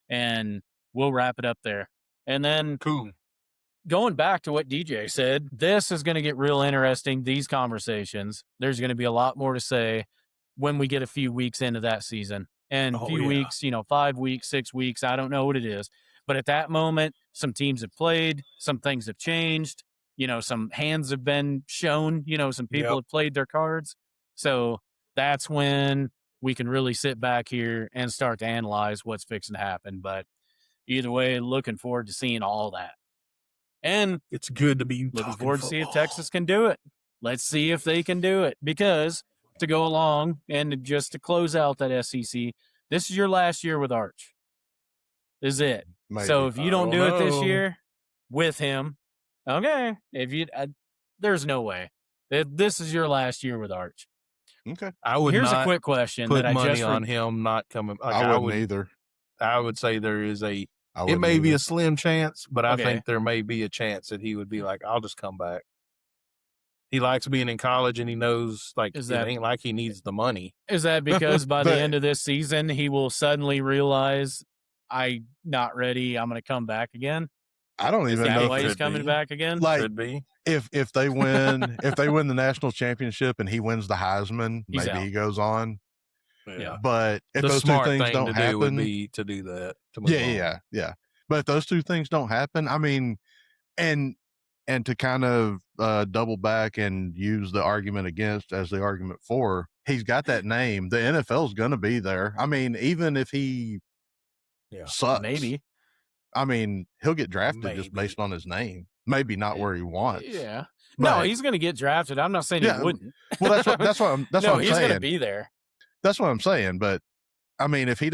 and we'll wrap it up there. And then cool. Going back to what DJ said, this is going to get real interesting, these conversations. There's going to be a lot more to say when we get a few weeks into that season. And a few weeks, 5 weeks, 6 weeks, I don't know what it is. But at that moment, some teams have played, some things have changed, some hands have been shown, some people have played their cards. So that's when we can really sit back here and start to analyze what's fixing to happen. But either way, looking forward to seeing all that. And it's good to be looking forward to see if Texas can do it. Let's see if they can do it, because to go along and just to close out that SEC, this is your last year with Arch. This is it. Maybe. So if you don't do it this year with him, okay. If you, there's no way. This is your last year with Arch. Okay. Here's a quick question put that I money just on him not coming. Like, I wouldn't either. I would say there is it may be a slim chance, but I think there may be a chance that he would be like, I'll just come back. He likes being in college, and he knows it ain't like he needs the money. Is that because by the end of this season, he will suddenly realize, I'm not ready, I'm going to come back again? I don't even know why he's coming back again. Could be. If they win the national championship and he wins the Heisman, maybe he goes on. Yeah. But if those two things don't happen, would be to do that. Yeah. But if those two things don't happen, I mean, and to kind of double back and use the argument against as the argument for, he's got that name. The NFL's going to be there. I mean, even if he sucks, maybe. I mean, he'll get drafted just based on his name. Maybe not where he wants. Yeah. No, he's going to get drafted. I'm not saying he wouldn't. Well, that's what I'm saying. He's going to be there. That's what I'm saying. But I mean, if he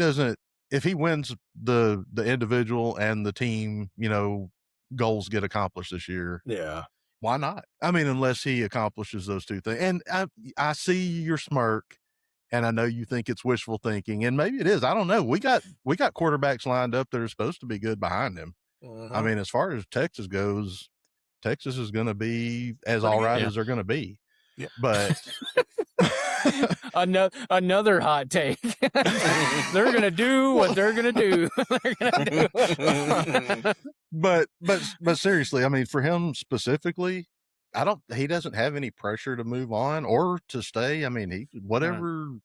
wins the individual and the team, goals get accomplished this year. Yeah. Why not? I mean, unless he accomplishes those two things. And I see your smirk, and I know you think it's wishful thinking, and maybe it is. I don't know. We got quarterbacks lined up that are supposed to be good behind him. I mean, as far as Texas goes, Texas is going to be as all right as they're going to be. Yeah. But another hot take. They're going to do what they're going to do. But seriously, I mean, for him specifically, he doesn't have any pressure to move on or to stay. I mean, whatever.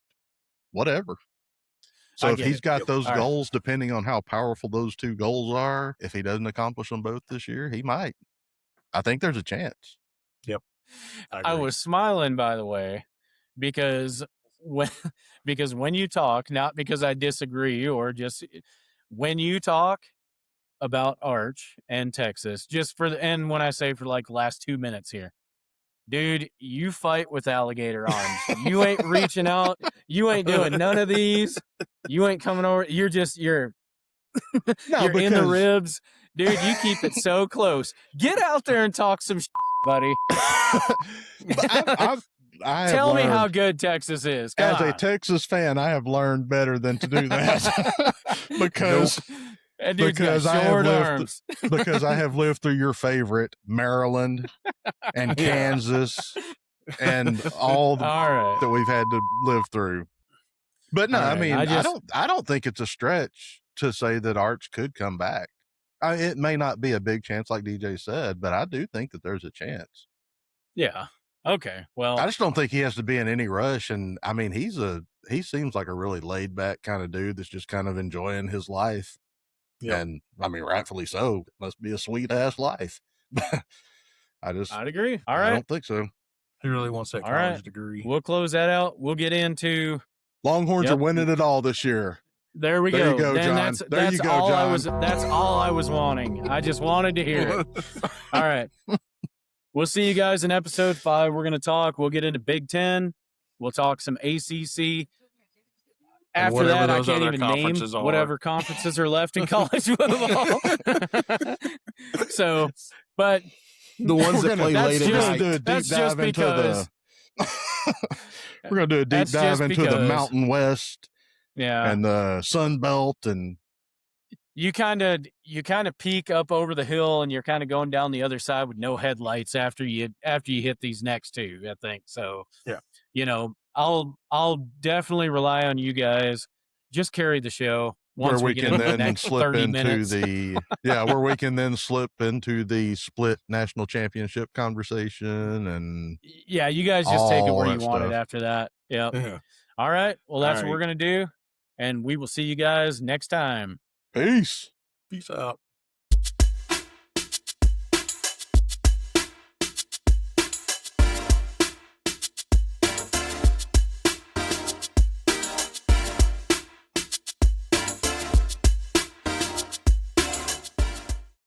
So if he's got those goals, depending on how powerful those two goals are, if he doesn't accomplish them both this year, he might. I think there's a chance. Yep. I was smiling, by the way, because when you talk, not because I disagree, or just when you talk about Arch and Texas, and when I say for like the last 2 minutes here, dude, you fight with alligator arms. You ain't reaching out. You ain't doing none of these. You ain't coming over. You're in the ribs. Dude, you keep it so close. Get out there and talk some buddy. I have Tell me learned, how good Texas is. Come as on. a Texas fan, I have learned better than to do that because That dude's got because I have short lived arms. because I have lived through your favorite Maryland and Yeah. Kansas and all right. that we've had to live through. But no, All I right, mean, I I don't think it's a stretch to say that Arch could come back. It may not be a big chance, like DJ said, but I do think that there's a chance. Yeah. Okay. Well, I just don't think he has to be in any rush. And I mean, he seems like a really laid back kind of dude that's just kind of enjoying his life. Yep. And I mean, rightfully so. Must be a sweet ass life. I'd agree. All I right. don't think so. He really wants that All college right. degree. We'll close that out. We'll get into Longhorns Yep. are winning it all this year. There we There go. you go, Then John. There that's you go, all John. that's all I was wanting. I just wanted to hear it. All right. We'll see you guys in episode 5. We're going we'll get into Big 10. We'll talk some ACC. After whatever that, I those can't other even name conferences are. whatever conferences are left in college football. So, but The ones that play that's late at just- night. do a deep that's dive just into because- we're gonna do a deep That's dive just into the because- Mountain West yeah. and the Sun Belt, and You kind of peek up over the hill and you're kind of going down the other side with no headlights after you hit these next two, I think. So, Yeah. You know, I'll definitely rely on you guys. Just carry the show once where we get can into the then next slip 30 into minutes. where we can then slip into the split national championship conversation, and Yeah, you guys just take it all where you that want it stuff. after that. Yep. Yeah. All right. Well, that's All what we're right. going to do. And we will see you guys next time. peace. Peace out.